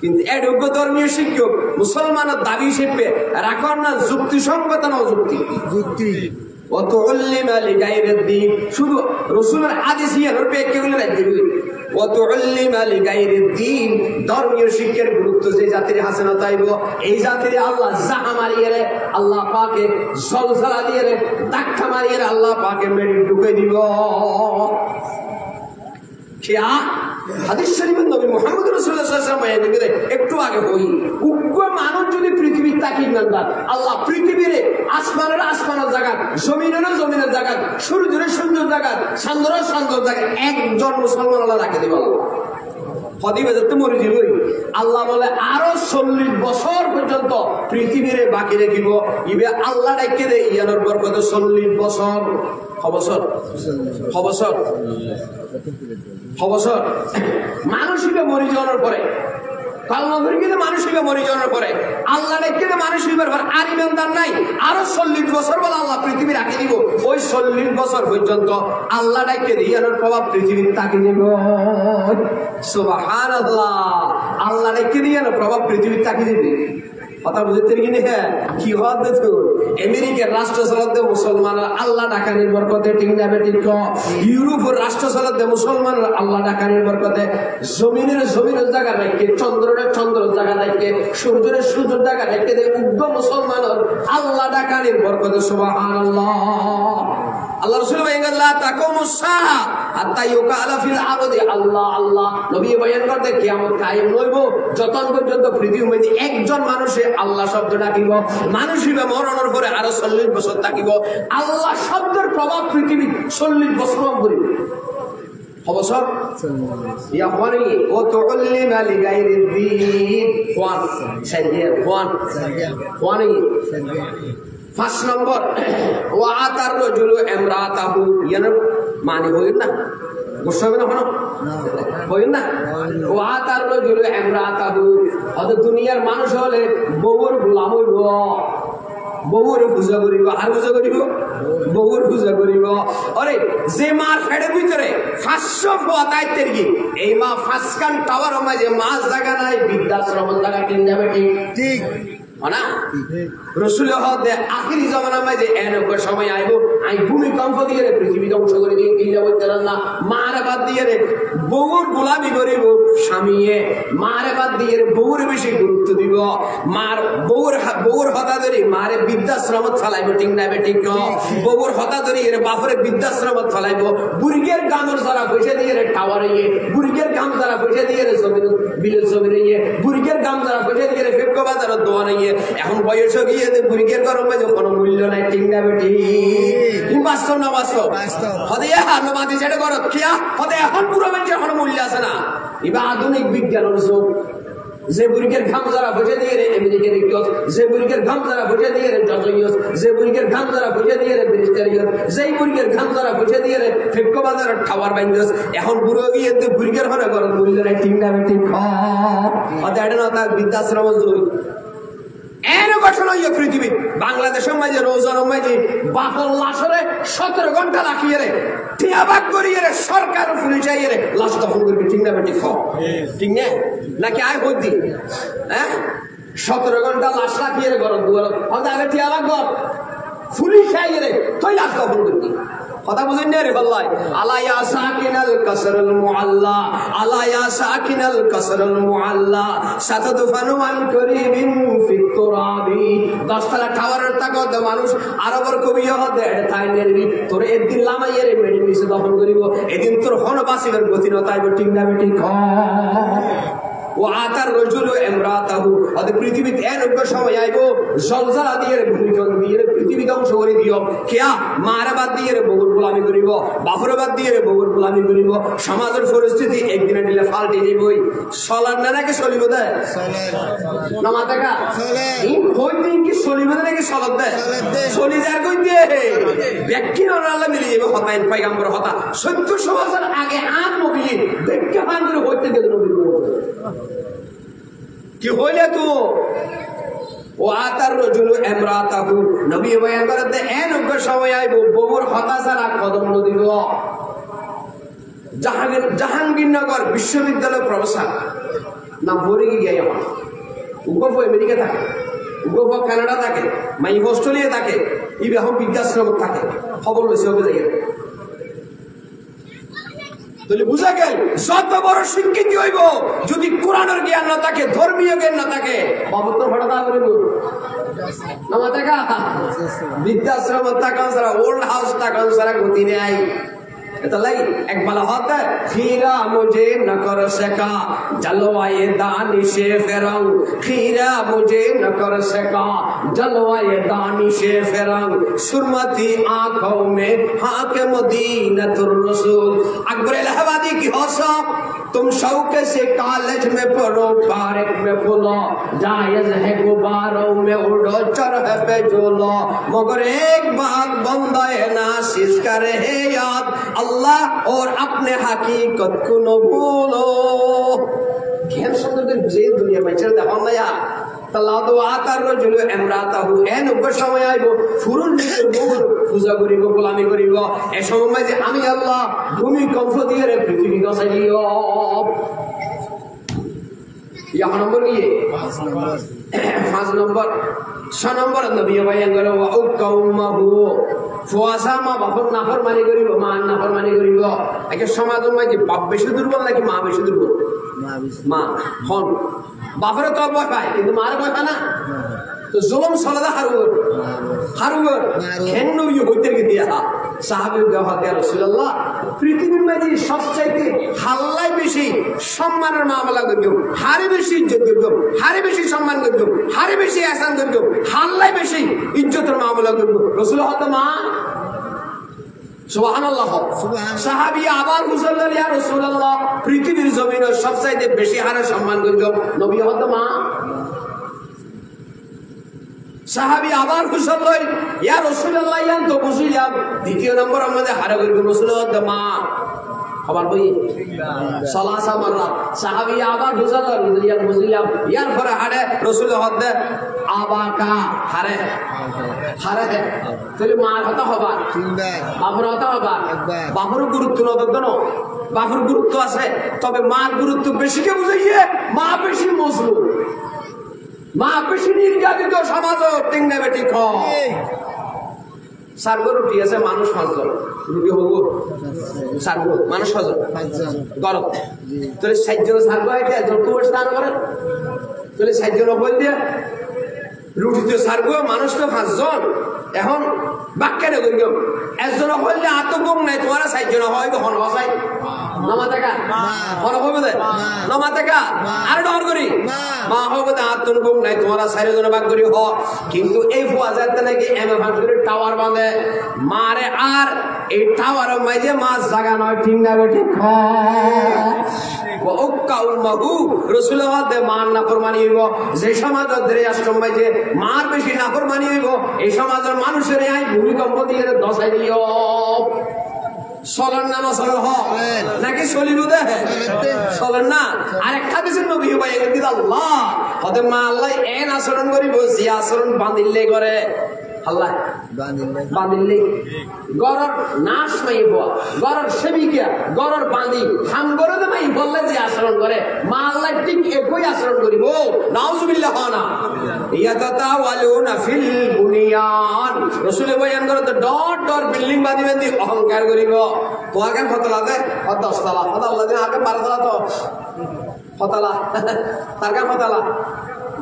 কিন্তু এযোগ্য ধর্মীয় শিক্ষক মুসলমানের দাবি হিসেবে রাখার না যুক্তিসঙ্গত না অযুক্তি যুক্তি অত উল্লিম আলী গায়রের দিন শুধু রসুলের হাদিস ইয়ানোর পেকে গুলো রাখতে অত উল্লিম আলী গায়রের দিন ধর্মীয় শিক্ষার গুরুত্ব যে জাতির হাসিনা তাইব এই জাতির আল্লাহ জাহা মারিয়ে রে আল্লাহ পাকে জলজালা দিয়ে রে ধাক্কা মারিয়ে রে আল্লাহ পাকে মেরে ঢুকে দিব হাদিস শরীফের নবী মুহাম্মদ রাসূলুল্লাহ সাল্লাল্লাহু আলাইহি ওয়াসাল্লাম একটু আগে হই উগ্র মানুষ যদি পৃথিবীর তাকিয়ে ইমানদার আল্লাহ পৃথিবীর আসমানের জায়গা জমিনের জায়গা সূর্যের জায়গা চন্দ্রের জায়গা একজন মুসলমান আল্লাহ রাখে দিব আল্লাহ বলে আরো 40 বছর পর্যন্ত পৃথিবীর বাকি রেখিব ইবে আল্লাহ ডাকে দে ইয়ানোর বরকতে 40 বছর বছর মানুষকে মরি যাওয়ার পরে মানুষকে মরি যাওয়ার পরে আল্লাহ ডেকে মানুষ আর ইমানদার নাই আরো 40 বছর বলে আল্লাহ পৃথিবী রাখে দিব ওই 40 বছর পর্যন্ত আল্লাহ ডাকে ইয়ানোর প্রভাব পৃথিবীর তাকে দিব সুবহানাল্লাহ আল্লাহ ডেকে ইয়ানোর প্রভাব পৃথিবীর তাকে দিবে কথা বুঝতে কিনে কি হওয়ার দেখো আমেরিকার রাষ্ট্র চালাতে মুসলমান আল্লাহ ডাকা নির্ভর করতে ঠিক যাবে ঠিক ইউরোপের রাষ্ট্র চালাতে মুসলমান আল্লাহ ডাকা নির্ভর করতে জমিনের জায়গা রেখে চন্দ্রের জায়গা রেখে সূর্যের জায়গা রেখে উগ্র মুসলমান আল্লাহ ডাকা নির্ভর করতে সুবহানাল্লাহ আল্লাহ রাসূল আল্লাহ তাকুমুস সাআ হাত্তা ইউকালা ফিল আরদি আল্লাহ আল্লাহ নবী বয়ান করতে কিয়ামত কায়েম হইব যতক্ষণ পর্যন্ত পৃথিবীর মধ্যে একজন মানুষে আল্লাহ শব্দ ডাকিব মানুষ হিসেবে মরণের পরে আরো 40 বছর থাকিব আল্লাহ শব্দের প্রভাব পৃথিবী 40 বছর করিবে অবসর ইয়া ওয়ানি ও তুল্লিম আলী গায়রিদ দিন ওয়ানি 5 নম্বর ওয়া আতার রাজুলু ইমরাতাহু ইয়ানা মানে হইল না গোসাবে না হইল না ওয়া আতার রাজুলু ইমরাতাহু অদ দুনিয়ার মানুষ হলে বউর গোলাম হইব বউর পূজা করিব আর পূজা করিব বউর পূজা করিব আরে যে মার ফেড়ের ভিতরে 500 পতাইতের কি এই মা ফাসকান টাওয়ার মাঝে মাছ জায়গা নাই বৃদ্ধাশ্রম জায়গা কিন যাবে ঠিক না রসুল আখিরি জমানার মাঝে এরকম সময় আইব আমি ভূমিকম্প দিয়ে পৃথিবী ধ্বংস করে দিয়ে কিনলে বলতে না মারে বাদ দিয়ে রে বউর গোলামি করিব স্বামীয়ে মারে বাদ দিয়ে বউর বেশি গুরুত্ব দিব মার বউর হতা ধরে মারে বৃদ্ধাশ্রমত ফেলাইব ঠিক না ঠিক বউর হতা ধরে এর বাপরে বৃদ্ধাশ্রমত ফেলাইব বুড়িগের গামর যারা বসে দিয়ে রে টাওয়ারে বুড়িগের গাম যারা বসে দিয়ে রে জমিন বিলের জমিনে বুড়িগের গাম যারা বসে দিয়ে রে ফেপকো বাজারের দোয়ানে এখন বয়স গিয়ে বুড়িগের গরম মাঝে কোনো মূল্য নাই ঠিক না বেটি বাস্তব না বাস্তব হতে মাতি যেটা করো কিয়া হতে এখন পুরো মানুষের কোনো মূল্য আছে না এবার আধুনিক বিজ্ঞান অনুযোগ যে বুড়িগের ঘাম যারা বসে দিয়ে রে আমেরিকা দেখত যে বুড়িগের ঘাম যারা বসে দিয়ে রে জজইয়স যে বুড়িগের ঘাম যারা বসে দিয়ে রে ব্রিস্টারিয়স যেই বুড়িগের ঘাম যারা বসে দিয়ে রে ফেপকো বাজারের টাওয়ার বাইন্দস এখন বুড়ো গিয়ে বুড়িগের ঘরে গরম মূল্য নাই ঠিক না বেটি হতে এটা না তার বৃদ্ধাশ্রম এর ঘটনা পৃথিবী বাংলাদেশের মাঝে রোজার মাঝে বাপর লাশরে 17 ঘন্টা রাখিয়ে রে টিয়াবাক করিয়ে রে সরকার পুলিশ আইয়ে রে লাশ দখল করবে ঠিক না বেটি ঠিক না নাকি আয় হইতি 17 ঘন্টা লাশ রাখিয়ে রে গরম দুয়ার হতে আগে টিয়াবাক গর পুলিশ আইয়ে রে তুই লাশ দখল করবি কথা বুঝেন না রে ভাল্লাই আলা ইয়া সাকিনাল কাসরুল মুআল্লা আলা ইয়া সাকিনাল কাসরুল মুআল্লা সাতাদফানু আন করিবিন ফিত তুরাবি 10 তলা টাওয়ারের তাকত মানুষ আরবের কবি হতে তাই নেরবি তোর একদিন লামাইয়ের মেডি নিচে দফন করিব এদিন তোর হন বাসিবের গতি ন তাইব ঠিক না ঠিক ওয়াতার রাজুলু ইমরাতাহু আদ পৃথিবীতে এনব্য সময় আইবো জলজালা দিয়ে ভূমিকম্প দিয়ে পৃথিবী ধ্বংস করে দিও কিয়া মারাবাদ দিয়ে বহুর গোলামি করিব বাফরাবাদ দিয়ে বহুর গোলামি করিব সমাজের পরিস্থিতি একদিনে দিলে ফাল্টে যাইবই চলার না নাকি চলিব দে না মাতাকা এই কইতে কি চলিব নাকি চলত দে চলি যায় কই দে ব্যক্তি আল্লাহ মিলে যাবে হতাইন পয়গম্বর হতা সত্য সমাজের আগে আর নবী দেখকে পান করে হইতে গেল নবী কি হইলে তো ও আতার রাজুলু ইমরাতাহু নবী বয়ান করতে এনব্য সময় আইব বউর হতাশারা কদম দিব জাহাঙ্গীরনগর বিশ্ববিদ্যালয় প্রফেসর না ভরে গিয়ে আমার উপর আমেরিকা থাকে উপর কানাডা থাকে মাই অস্ট্রেলিয়া থাকে ই এখন বৃদ্ধাশ্রম থাকে খবর লইছে হবে যাই তাহলে বুঝা গেল যত বড় শিক্ষিত হইব যদি কোরআনের জ্ঞান না থাকে ধর্মীয় জ্ঞান না থাকে অবতর হঠাৎ করিব না মাতাকা বৃদ্ধাশ্রম থাকান সারা ওল্ড হাউস থাকান সারা গতি নেই এটা লাই এক বালা হতে খীরা মুঝে ন কর সকা জলওয়ায়ে দানিশে ফিরং খীরা মুঝে ন কর সকা জলওয়ায়ে দানিশে ফিরং সুরমতি आंखों में हाके मदीनतुर रसूल अकबर इलाहाबादी की हौसा तुम शौक से कॉलेज में पढ़ो पार्क में बोलो जायज है गुब्बारों में उड़ो चरह पे झूलो मगर एक बात बंदा है नासिस करे है याद अल्लाह और अपने हकीकत को न भूलो জ্ঞান সম্পর্কে যে দুনিয়া বেঁচে দেখো না ইয়া তাল্লাহ তো আতার রাজুলু ইমরাতাহু এনব্য সময় আইব ফুরুন বউর পূজা করিব গোলামি করিব এই সময় যে আমি আল্লাহ ভূমিকম্প দিয়ে পৃথিবী গছাই দিও ইয়া নম্বর কি 5 নম্বর 6 নম্বর নবী বয়ান করে ওয়া উকাউমাহু ফুয়াসা মা বাপর নাফরমানি করিব মা নাফরমানি করিব একে সমাজের মধ্যে বাপ বেশি দুর্বল নাকি মা বেশি দুর্বল মা হন বাপরে তো ভয় পায় কিন্তু মার ভয় পায় না তো জুলুম সলাদা হারুগর কেন নবী হইতে দিয়া সাহাবী দেওয়া দেয়া রাসূলুল্লাহ পৃথিবীর মধ্যে সবচাইতে হাল্লাই বেশি সম্মানের মামলা করব হারে বেশি ইজ্জত করব হারে বেশি সম্মান করব হারে বেশি ihsan করব হাল্লাই বেশি ইজ্জতের মামলা করব রাসূলুল্লাহ তো মা সুবহানাল্লাহ সাহাবী আবার হুজুরল্লাহ ইয়া রাসূলুল্লাহ পৃথিবীর জমিনে সবচাইতে বেশি হারে সম্মান করব নবী হত মা সাহাবী আবার হুজুরল্লাহ ইয়া রাসূলুল্লাহ ইয়ান তো বুঝিলাম দ্বিতীয় নম্বর আমাদের হারে করব রাসূলুল্লাহ হত মা আবার বই সালাসা মাররা সাহাবী আবার হুজুরল্লাহ ইয়া বুঝিলাম ইয়ার পরে হারে রাসূলুল্লাহ হত আবাকা হারে তাহলে মার হতা হবা বাপর হতা হবা বাপর গুরুত্ব নদন বাপর গুরুত্ব আছে তবে মার গুরুত্ব বেশি কে বুঝাইয়ে মা বেশি মজলুম মা বেশি নির্যাতিত সমাজ তিনটা বেটি সার্গ রুটি আছে মানুষ 5 জন রুটি হব সার্গ মানুষ 5 জন গরম তাহলে 60 জন সার্গ হইতে যত স্থান করে তাহলে 60 জন বল দিয়ে রুটি তো সার্গ মানুষ তো 5 জন এখন বাক্যে করি একজন হইলে আতঙ্ক নাই তোমার 60 জন হয় কখন হসাই নমাতাকা মনে হবে দে নমাতাকা আর ডর করি মা হবে দে আতঙ্ক নাই তোমার 4 জন ভাগ করি হ কিন্তু এই ফুয়াজাতে নাকি এমএ ভাগ করে টাওয়ার বাঁধে মারে আর এই টাওয়ারের মাঝে মাছ জায়গা নয় ঠিক না ঠিক রাসূলুল্লাহ দে মান নাফরমানি হইব যে সমাজ ধরে আশ্রম মাঝে মার বেশি নাফরমানি হইব এই সমাজের মানুষের আই ভূমিকম্প দিয়ে দশাই দিও চলেন না চলেন নাকি চলিব দে চলেন না আরেকটা দিয়েছেন নবী ভাই আল্লাহ হতে মা আল্লাহ এন আচরণ করিব যে আচরণ বাঁধিলে করে আল্লাহ বাঁধিলে গরর নাশ মাই হওয়া গরর সেবিকা গরর বাঁধি হাম করে দে মাই বললে যে আচরণ করে মা আল্লাহ ঠিক একই আচরণ করিব নাউজুবিল্লাহ না ইয়াতাতাওয়ালুনা ফিল বুনিয়ান রাসূল বয়ান করে তো ডট ডট বিল্ডিং বাঁধি বাঁধি অহংকার করিব তোমার কেন ফতলা দে 10 তলা আল্লাহ দিন আগে 12 তলা তো ফতলা তার কেন ফতলা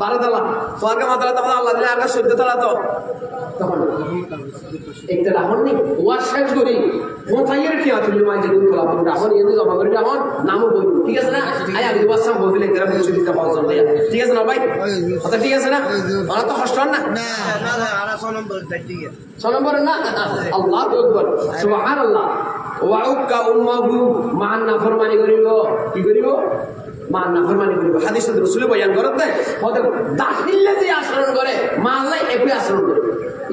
12 তলা তোমার কেন ফতলা তো আল্লাহ দিন আগে 14 তলা তো তখন একটা রাহন নেই ওয়ার শেষ করি মোতাইয়ের কি আছে মাই যে দুই ফলা রাহন এনে জমা করে রাহন নামও বই ঠিক আছে না আই আমি ওয়ার সাম বইলে এরা কিছু দিতে পারছ না ঠিক আছে না ভাই কথা ঠিক আছে না ওরা তো হস্টন না না না আর 6 নম্বর ঠিক আছে 6 নম্বর না আল্লাহু আকবার সুবহানাল্লাহ ওয়া উক্কা উম্মাহু মান নাফরমানি করিব কি করিব মান নাফরমানি করিব হাদিসে রাসূল বয়ান করতে ওদের দাখিলে যে আচরণ করে মা আল্লাহ একই আচরণ করে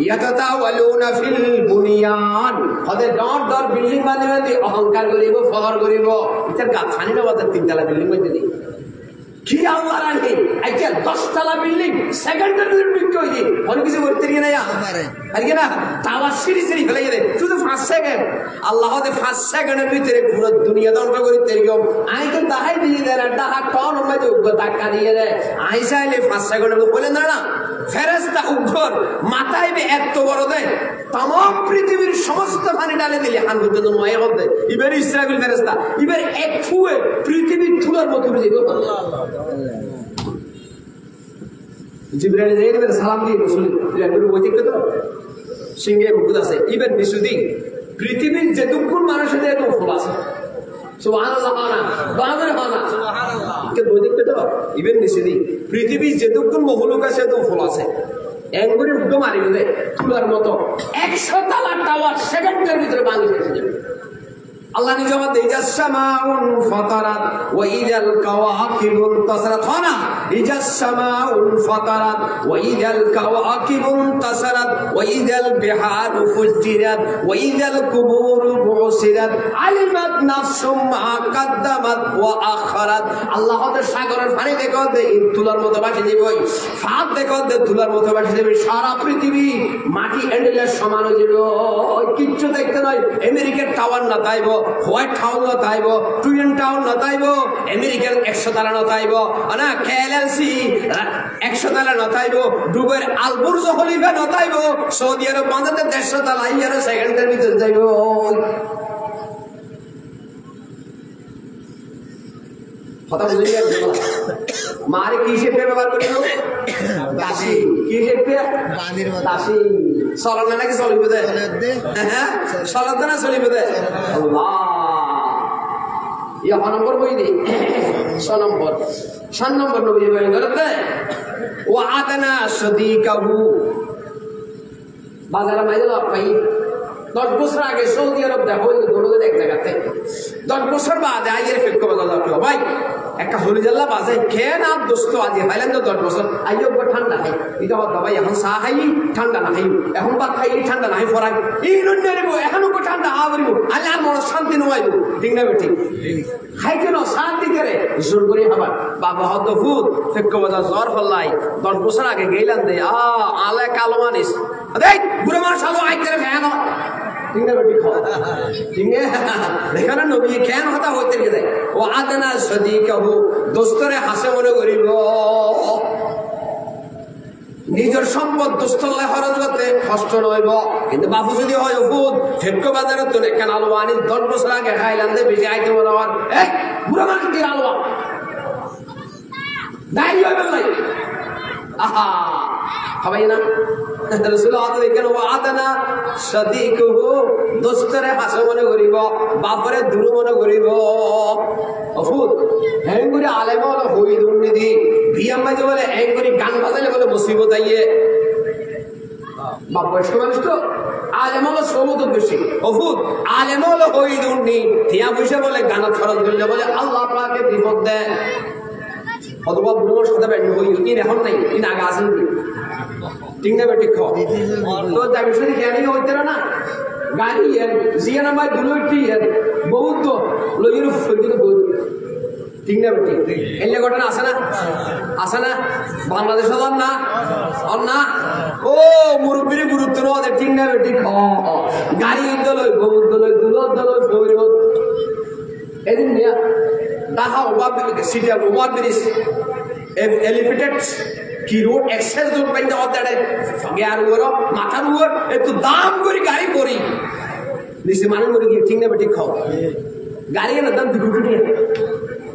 ইয়াতাতাওয়ালুনা ফিল বুনিয়ান ওদের ডট ডট বিল্ডিং বাঁধি বাঁধি অহংকার করিব ফখর করিব এটার গাছ ছানি না ওদের 3 তলা বিল্ডিং বাঁধি দি কি আল্লাহ রাখে আজকে 10 তলা বিল্ডিং সেকেন্ডের বিল্ডিং হইছে অনেক কিছু করতে গিয়ে না আর কি না টাওয়ার সিঁড়ি সিঁড়ি ফেলে গেলে শুধু 5 সেকেন্ড আল্লাহ দে 5 সেকেন্ডের ভিতরে পুরো দুনিয়া ধ্বংস করে তেরকম আই তো তাহাই দিয়ে দেয় না ডাহা কোন মধ্যে ধাক্কা দিয়ে দেয় আই চাইলে 5 সেকেন্ডের বলেন না ফেরেশতা উঠর মাথায় বে এত বড় দেয় तमाम পৃথিবীর সমস্ত পানি ডালে দিলে হান পর্যন্ত নয় হবে এবার ইসরাফিল ফেরেশতা এবার এক ফুয়ে পৃথিবীর ধুলার মতো হয়ে যাবে আল্লাহ আল্লাহ জিবরাইল যাইবে সালাম দিয়ে রাসূল একবার বইতে তো সিংহে মুকুট আছে এবার বিশুদ্ধি পৃথিবীর যে দুঃখুর মানুষের এত ফুল আছে সুবহানাল্লাহ না বাহাদুর না সুবহানাল্লাহ কে বইতে তো এবার বিশুদ্ধি পৃথিবীর যে দুঃখুর মহলুক আছে এত ফুল আছে একবারে উঠো মারি দিলে তুলার মতো 100 তলা টাওয়ার সেকেন্ডের ভিতরে ভাঙে ফেলে যাবে আল্লাহ নিজে আমাদের ইজাস সামাউন ফাতারাত ওয়া ইদাল কাওয়াকিবুন তাসারাত হনা ইজাস সামাউন ফাতারাত ওয়া ইদাল কাওয়াকিবুন তাসারাত ওয়া ইদাল বিহারু ফুজিরাত ওয়া ইদাল কুবুরু বুসিরাত আলিমাত নাফসুম মা কদ্দামাত ওয়া আখারাত আল্লাহ ওদের সাগরের পানি দেখো দে তুলার মতো ভাসে যাবে ওই ফাঁদ দেখো দে তুলার মতো ভাসে যাবে সারা পৃথিবী মাটি এন্ডেলের সমান হয়ে যাবে কিচ্ছু দেখতে নয় আমেরিকার টাওয়ার না তাইবো হোয়াইট হাউস না তাইব টুইন টাউন না তাইব আমেরিকার 100 তলা না তাইব না কেএলসি 100 তলা না তাইব দুবাইয়ের আল বুর্জ খলিফা না তাইব সৌদি আরব বাঁধাতে 150 তলা ইয়ার সেকেন্ডের ভিতর যাইব কথা বুঝলি মারে কি শেপে ব্যবহার করিল দাসী কি শেপে বাঁধির মতো দাসী চলন না নাকি চলিবে দে হ্যাঁ চলন না চলিবে দে আল্লাহ ইয়া নম্বর বই দি 6 নম্বর নবী বই করতে ওয়া আদনা সদিকাহু বাজারে মাইলা পাই 10 বছর আগে সৌদি আরব দেখো দৌড়ে এক জায়গা থেকে 10 বছর বাদে আইয়ের ফেক বাজার লাগলো ভাই একটা হরিজাল্লা বাজে খেয়ে না দোস্ত আজ খাইলেন তো 10 বছর আইও ঠান্ডা খাই এটা হতো ভাই এখন চা খাই ঠান্ডা না খাই এখন ভাত খাই ঠান্ডা নাই ফরাই এই নন্যারিব এখনো ঠান্ডা আবরিব আলে আর মন শান্তি নয়াইব ঠিক না বেটি খাই কেন শান্তি করে জোর করে খাবার বাবা হত ফুট ফেক বাজার জ্বর ফলাই 10 বছর আগে গেলাম দে আলে কালো মানিস দেখ বুড়ো মানুষ আলো আই করে ফ্যান ঠিক না বেটি ঠিক না দেখানো নবী কেন হতা হইতে গেলে ও আদনা সদিকাহু দোস্তরে হাসে মনে করিল নিজের সম্পদ দোস্তল্লাহ খরচ করতে কষ্ট নইব কিন্তু বাপু যদি হয় ওষুধ ফেটকো বাজারের তো কেন আলুয়া আনি 10 বছর আগে খাইলাম দে বেশি আইতে মনে হওয়ার বুড়ো মানুষ কি আলুয়া দাঁড়িয়ে হইবেন নাই আহা হবাই না রাসূল কেন আদনা সদিকাহু দোস্তরে হাসে মনে করিব বাপরে দূর মনে করিব অফুত হ্যাঙ্গুরি আলেম হলো হই দুর্নীতি বিয়াম বাজে বলে হ্যাঙ্গুরি গান বাজালে বলে মুসিবত আইয়ে বাপ বয়স্ক মানুষ তো আলেম হলো সমত বেশি অফুত আলেম হলো হই দুর্নীতি টিয়া পয়সা বলে গান খরচ করলে বলে আল্লাহ পাকে বিপদ দেয় অথবা বুড়োর সাথে ব্যান্ড হই ইন এখন নাই ইন আগে আসেন ঠিক না বেটি তো দাবি শুনে জ্ঞানী হইতে না গাড়ি জিয়া নাম্বার দুলোটি বহুত তো লইর ফিরতে বহুত ঠিক না বেটি এলে ঘটনা আছে না বাংলাদেশ না ও মুরব্বীর গুরুত্ব নয় ঠিক না বেটি গাড়ি দলই দলই দলই এদিন নিয়া Dhaka city over bridge elevated কি রোড এক্সেস রোড পাই যাওয়া দেড়ে গ্যার উপর মাথার উপর একটু দাম করে গাড়ি করি নিশ্চয় মানে করে গিয়ে ঠিক না বেটি খাও গাড়ি এর দাম দুটো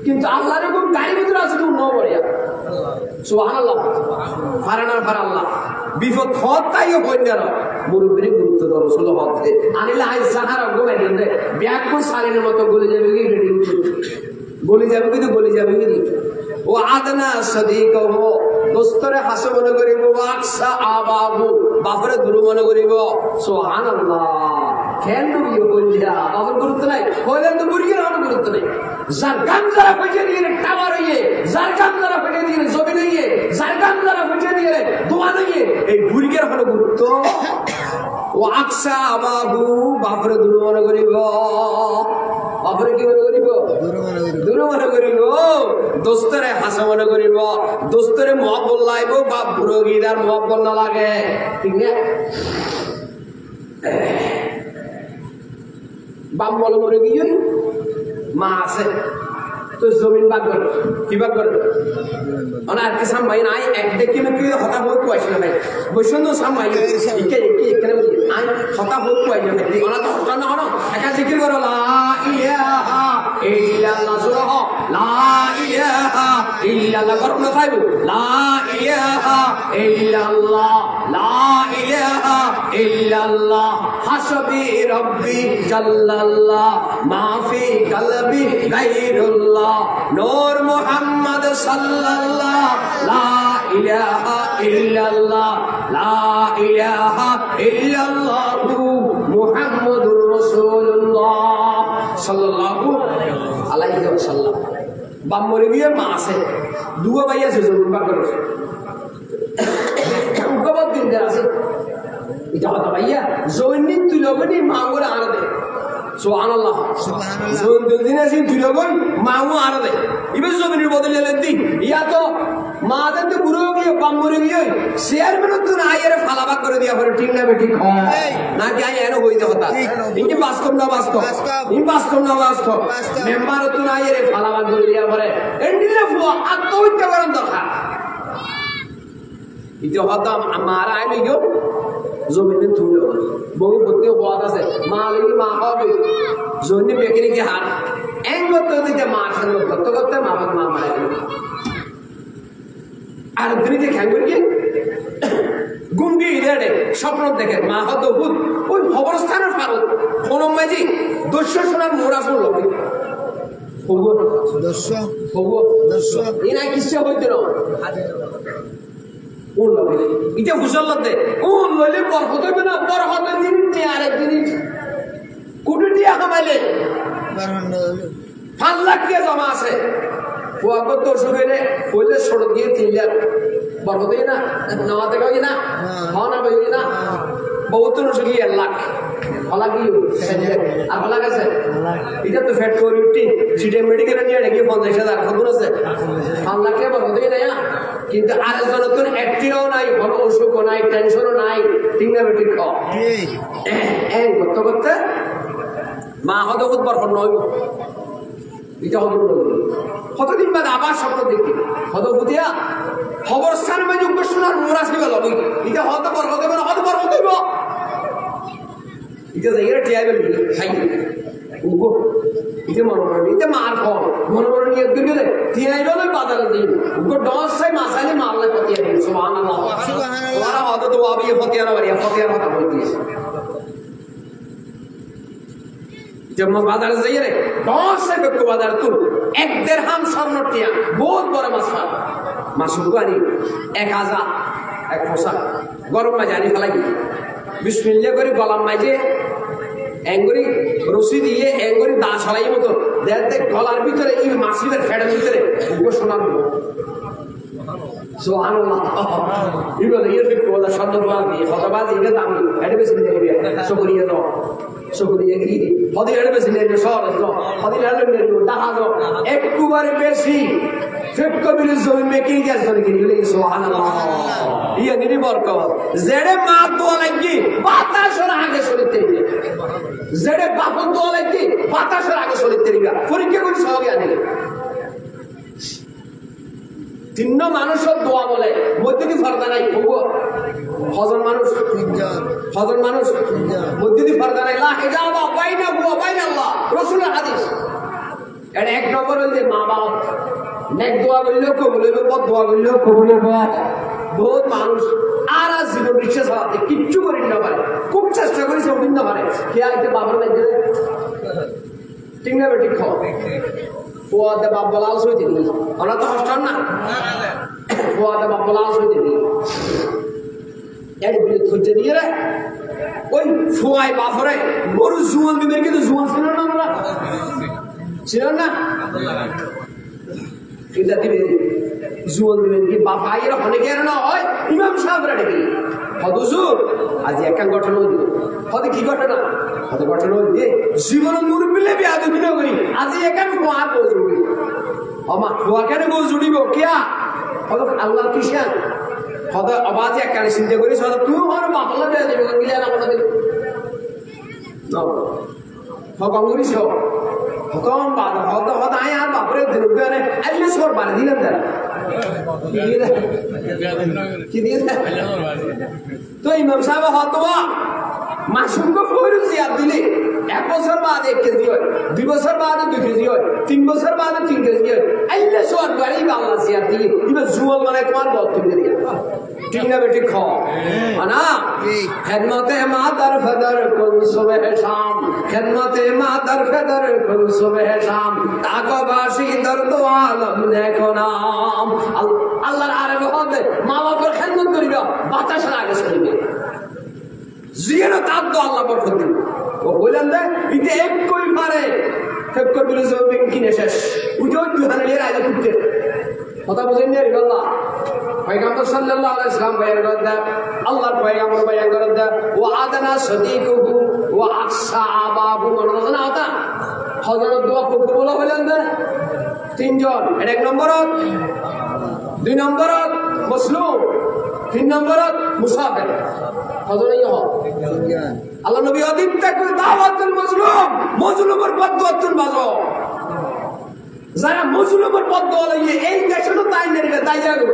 কিন্তু আল্লাহর এরকম গাড়ি ভিতরে আছে তুমি ন বলিয়া সুবহানাল্লাহ ফারানার ফার আল্লাহ বিপদ হত তাইও কইনার মুরব্বির গুরুত্ব দাও রাসূল হতে আনিলে I Sahara Gauba then bag কো সালের মতো গলে যাবে কি গলে যাবে কি ও আদনা সাদিকহু দোস্তরে হাসে মনে করিব ওয়াকসা আবাবু বাপরে দূর মনে করিব সুবহানাল্লাহ কেন বিয়ে কইলা বাবার গুরুত্ব নাই কইলেন তো বুড়ির আমার গুরুত্ব নাই যার গান যারা ফেটে দিয়ে টাওয়ার হইয়ে যার গান যারা ফেটে দিয়ে জমিন হইয়ে যার গান যারা ফেটে দিয়ে দোয়া হইয়ে এই বুড়ির হলো গুরুত্ব ওয়াকসা আবাবু বাপরে দূর মনে করিব বাপরে কি মনে করিব দূর মনে করিব দোস্তরে হাসা মনে করিব দোস্তরে মহব্বত লাইব বাপ বুড়ো গিরার মহব্বত না লাগে ঠিক না বাপ বলে মরে গিয়ে মা আছে তো জমিন বাগ করে কি বাগ করে আর কি সামাই নাই এক দেখি না কি হতা বহুত কইছিল ভাই বৈষ্ণব সামাই এখানে আই হতা বহুত কইছিল ভাই ওনা তো হতা না হনো একা জিকির করো লা ইলাহা ইল্লাল্লাহ সুরহ লা ইলাহা ইল্লাল্লাহ করো না খাইবো লা ইলাহা ইল্লাল্লাহ লা ইলাহা ইল্লাল্লাহ হাসবি রব্বি জাল্লাল্লাহ মাফি কলবি গায়রুল্লাহ নূর মুহাম্মদ সাল্লাল্লাহ লা ইলাহা ইল্লাল্লাহ লা ইলাহা ইল্লাল্লাহ মুহাম্মাদুর রাসূলুল্লাহ সাল্লাল্লাহু আলাইহি ওয়াসাল্লাম বাম্মরে বিয়ে মা আছে দুয়া ভাই আছে জরুর বাগর উগবত দিন আছে এটা কথা ভাইয়া জৈনিক তুই লগনি মা করে আনা দে সুবহানাল্লাহ সুবহানাল্লাহ দিন আছে তুই লগন মাও আনা দে ইবে জমিনের বদলে দিন ইয়া তো মা দেন তো পুরো গিয়ে বাম্মরে গিয়ে চেয়ারম্যান তো না আইরে ফালাবাক করে দিয়া পরে ঠিক না বেঠিক না কি আই এনো হইতে হতা ইনি বাস্তব না বাস্তব ইনি বাস্তব না বাস্তব মেম্বার তো না আইরে ফালাবাক করে দিয়া পরে এন্ডিরে ফুয়া আত্মহত্যা করার দরকার ইতে হতা আমার আইলে গিয়ে জমিনে তুলে বউ ভর্তি পথ আছে মা লাগি মা হবে জমি বেকরি কি হার এক করতে দিতে মা সঙ্গে করতে করতে মা বাবা মা মারা গেল আর দিনে খেঙ্গুর কি গুঙ্গি ইদারে স্বপ্ন দেখে মা হতো ভূত ওই খবরস্থানের ফারত কোন মাঝি দস্য শোনার মোড়া শুনল ইনা কিসে হইতে না ইটা হুসল্লাতে কোন লইলে বরকত হইবে না বরকত দিন আরেক জিনিস কোটি দিয়া কামাইলে 5 লাখ টাকা জমা আছে ফুয়াগত দর্শক হইলে কইলে সড়ক দিয়ে 3 লাখ বরকত হই না নেওয়া থেকে হই না হওয়া হই না বহুত দর্শক 1 লাখ হলা কি আর হলা গেছে এটা তো ফ্যাট করে উঠি সিটি মেডিকেল নিয়ে নাকি 50,000 খবর আছে 5 লাখ টাকা বরকত হই না কিন্তু আর জনতন একটিও নাই বড় অসুখও নাই টেনশনও নাই তিনটা বেটি খাওয়া করতে করতে মা হত বরফর নয় এটা হত কতদিন বাদ আবার স্বপ্ন দেখি হত বুধিয়া খবর স্থান যোগ্য শোনার মোরা ছিল লবি এটা হত বরফত হবে না হত বরফত হইব এটা জায়গায় টিয়াইবে খাই উগো এটা মনে করেন এটা মার ফল মনে করেন নিয়ে দিবি রে টিয়াইবে না বাজারে দিন উগো দশ সাই মাসালে মারলে পতিয়া দিন সুবহানাল্লাহ ওরা হত তো আবি পতিয়ারা বাড়ি পতিয়ার কথা বলতিছে जब मैं बाजार जाइए रे 10 से बेको बाजार तू 1 दिरहम स्वर्ण टिया बहुत बड़ा मसला मासुकानी 1000 एक फसा गरम में जानी फलाई बिस्मिल्लाह করে গলাম মাঝে এঙ্গুরি রশি দিয়ে এঙ্গুরি দা ছড়াই মতো দেখতে গলার ভিতরে এই মাসিদের ফেডের ভিতরে ঘোষণা দিল সুবহানাল্লাহ ইবনে ইরফিক ওয়ালা শব্দবাদ দিয়ে ফতবাদ এটা দাম এটা বেশি নেবে শুকরিয়া দাও শুকরিয়া কি হদি এটা বেশি নেবে সর দাও হদি এটা নেবে টাকা দাও একবারে বেশি ফিক কবির জমি মেকি গ্যাস করে কিনলে সুবহানাল্লাহ ইয়া নিরি বরকত জেডে মা তো লাগি বাতাসের আগে চলতে জেডে বাপ তো লাগি বাতাসের আগে চলতে দিবা পরীক্ষা করে সহগে আনে তিন্ন মানুষের দোয়া বলে মধ্যে কি ফরদা নাই হজন মানুষ মধ্যে কি ফরদা নাই লা হিজাবা বাইনা হুয়া বাইনা আল্লাহ রাসূলের হাদিস এটা এক নম্বর হইছে মা বাপ নেক দোয়া করলেও কবুল হইবে বদ দোয়া করলেও কবুল হইবে বহুত মানুষ আর জীবন রিক্সা চালাতে কিচ্ছু করি না পারে খুব চেষ্টা করি সব দিন না পারে কে আইতে বাবার বাইরে ঠিক না বেটি খাও ফুয়াদে বাপ বলা আলস হইতে নি আমরা তো হস্টার না ফুয়াদে বাপ বলা আলস হইতে নি এর বিরুদ্ধে হচ্ছে দিয়ে রে ওই ফুয়াই বাপরে গরু জুয়ান দিবেন কিন্তু জুয়ান ছিল না আমরা ছিল না এটা দিবে জুয়ান দিবেন কি বাপ আইয়ের অনেকের না হয় ইমাম সাহেবরা ডেকে হদুজুর আজ একটা ঘটনা হইল হতে কি ঘটনা হতে ঘটনা হইলে জীবন মুরব্বিলে বিয়া দিবি না করি আজ একা ফুয়া গোজ উড়ি আমা ফুয়া কেন গোজ উড়িব কিয়া হতে আল্লাহ কিসান হতে আওয়াজে একটা চিন্তা করি হতে তুই আমার বাপলা বিয়া দিবি গিলা না কথা দিবি না হকম করিস হকম বাদ হতে হতে আয় আর বাপরে দিলবে আরে আল্লাহ সর বাড়ি দিলাম তারা কি দিয়ে তো ইমাম সাহেব হতবা মাসুমকে ফয়রুল জিয়াদ দিলে 1 বছর বাদ 1 কেজি হয় 2 বছর বাদ 2 কেজি হয় 3 বছর বাদ 3 কেজি হয় আল্লাহ সর বাড়ি আল্লাহ জিয়াদ দিলে এবার জুয়াল মানে তোমার বদ তুমি দিয়ে ঠিক না বেটি খাও না খেদমতে মাতার ফেদর কুল সুবহ শাম খেদমতে মাতার ফেদর কুল সুবহ শাম তাকবাসী দর্দ আলম দেখো নাম আল্লাহর আরবে হবে মা বাবার খেদমত করিবা বাতাসের আগে চলিবে জিয়ানো তার তো আল্লাহ বরকত দিবে ও বলেন দে ইতে এক কই পারে ফেক করবিলে জমি কিনে শেষ উঠে দুহানের আগে উঠতে কথা বুঝেন না আল্লাহ পয়গম্বর সাল্লাল্লাহু আলাইহি ওয়াসাল্লাম বয়ান করেন আল্লাহর পয়গম্বর বয়ান করেন ওয়া আদানা সাদিকুহু ওয়া আকসা আবাবু মননা হতা হযরত দোয়া কবুল হলেন না তিনজন এক নম্বরত 2 নম্বরত মুসলিম 3 নম্বরত মুসাফির হযরত ইহ আল্লাহ নবী আদিম তাকবীর দাওয়াতুল মাজলুম মাজলুমের বদওয়াতুল বাজো যারা মজলুমের পথ দলে এই দেশে তো তাই নেবে তাই যাবে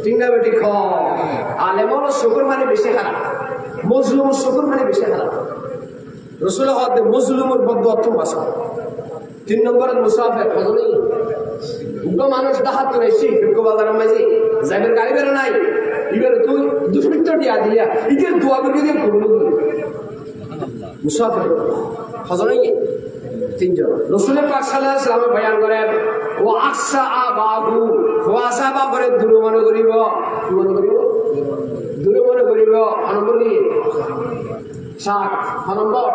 ঠিক না বেটি খ আলেমর শুকর মানে বেশি খারাপ মজলুমের শুকর মানে বেশি খারাপ রাসূল হদ মজলুমের পথ দত বাসা 3 নম্বরে মুসাফির হযরত উগ্র মানুষ ডাহাত বেশি ফিরকো বাজারের মাঝে যাবের গাড়ি বের নাই এবারে তুই দুষ্কৃত দিয়া দিয়া ইকে দোয়া করে দিয়ে করব মুসাফির হযরত তিনজন রাসূলের পাক সাল্লাল্লাহু আলাইহি ওয়াসাল্লাম বয়ান করেন ও আকসা আবাহু ওয়াসা বাপরে দূর মনে করিব দূর মনে করিব নম্বর কি 7 নম্বর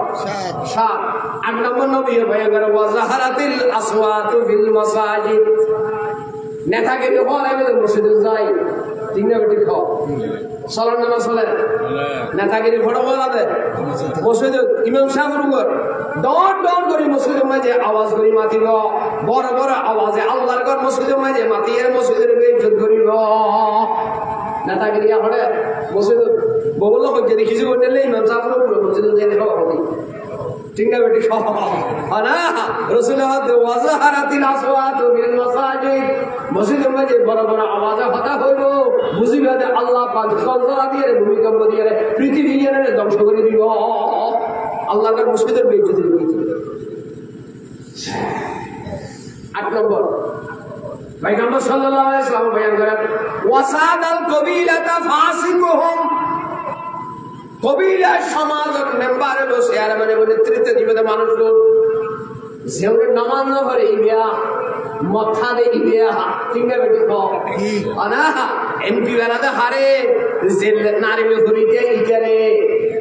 7 8 নম্বর নবী বয়ান করে ওয়াজাহারাতিল আসওয়াতু ফিল মাসাজিদ নেতাগিরি হয় মসজিদে যাই তিন বেটি খাও সালাম নামাজ পড়ে নেতাগিরি ফটো বলা দে মসজিদে ইমাম সাহেবের উপর ডন করি মসজিদের মাঝে আওয়াজ করি মাতিব বড় বড় আওয়াজে আল্লাহর ঘর মসজিদের মাঝে মাতিয়ে মসজিদের বেইজ্জত করিব নেতাগিরি হড়ে মসজিদ ববল হচ্ছে কিছু করলে ইমাম সাহেবের উপর মসজিদে যাই দেখো ঠিক না বেটি খাও না রাসূল ওয়াজাহারাতিল আসওয়াতু বিল মাসাজিদ মসজিদের মাঝে বড় বড় আওয়াজে হতা হইল বুঝিবে যে আল্লাহ পাক সরকার দিয়ে ভূমিকম্প দিয়ে পৃথিবী ধ্বংস করে দিব আল্লাহর মসজিদের বেইজ্জতি হয়েছে 8 নম্বর পয়গম্বর সাল্লাল্লাহু আলাইহি ওয়াসাল্লাম বয়ান করেন ওয়াসাদাল কবিলাতা ফাসিকুহুম কবিলা সমাজের মেম্বারে বসে আর মানে নেতৃত্ব দিবে মানুষজন যেমন নামাজ না করে ইবিয়া মথা দে ইবিয়া ঠিক আছে বেটি আনা এমপি বেলাতে হারে জেল নারী হরিতে ইকারে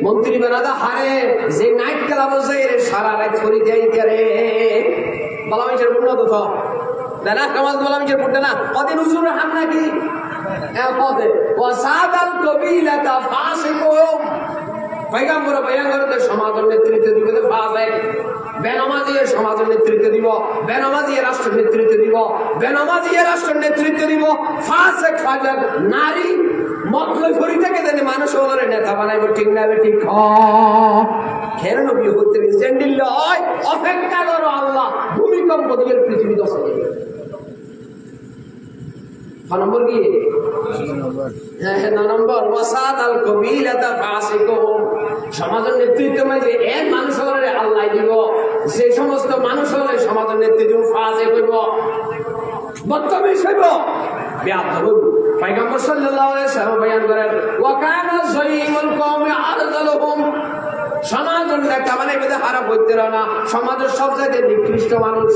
মন্ত্রী বেনাদা হারে যে নাইট ক্লাব আছে সারা রাত করি দেয় রে বালামিজের উন্নত তো না কামাল বালামিজের পড়তে না কদিন হুজুর হাম নাকি পদে ওয়াসাদাল কবিলাতা ফাসিকুম পয়গম্বর বয়ান করতে সমাজের নেতৃত্ব দিবে ফাসিক বেনামাজি সমাজের নেতৃত্ব দিব বেনামাজি রাষ্ট্রের নেতৃত্ব দিব বেনামাজি রাষ্ট্রের নেতৃত্ব দিব ফাসিক ফাজার নারী মতলব করি থেকে দেন মানুষ ওদের নেতা বানাইব ঠিক না ঠিক খের নবী হতে জেন্ডিল হয় অপেক্ষা করো আল্লাহ ভূমিকম্প দিয়ে পৃথিবী দশা দেবে নম্বর কি নম্বর ওয়াসাদাল কবিলাতা ফাসিকুম সমাজের নেতৃত্ব মাঝে এর মানুষ হলে আল্লাহ দিব যে সমস্ত মানুষ হলে সমাজের নেতৃত্ব ফাসিক হইব বদতমিজ হইব বেয়াদব হইব পয়গম্বর সাল্লাল্লাহু আলাইহি ওয়াসাল্লাম বয়ান করেন ওয়া কানা যালিমুল কওমি আরযালুহুম সমাজের নেতা মানে বেদে হারা হইতে না সমাজের সব জায়গায় নিকৃষ্ট মানুষ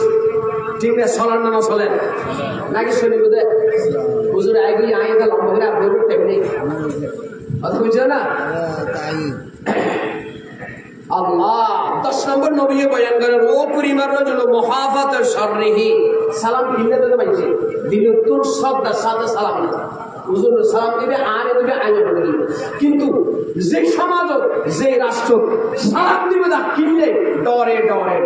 ঠিক না চলেন না চলেন নাকি শুনি বোধে হুজুর আগে আই গেল আমরা আপনার টেকনিক কথা বুঝছো না আল্লাহ 10 নম্বর নবী বয়ান করেন ও পরিমার রাজুল মুহাফাত শাররিহি সালাম দিলে তো পাইছে দিলে তোর শ্রদ্ধা সাথে সালাম হুজুর সালাম দিবে আর দিবে আগে বলে দিবে কিন্তু যে সমাজ যে রাষ্ট্র সালাম দিবে না কিনলে ডরে ডরে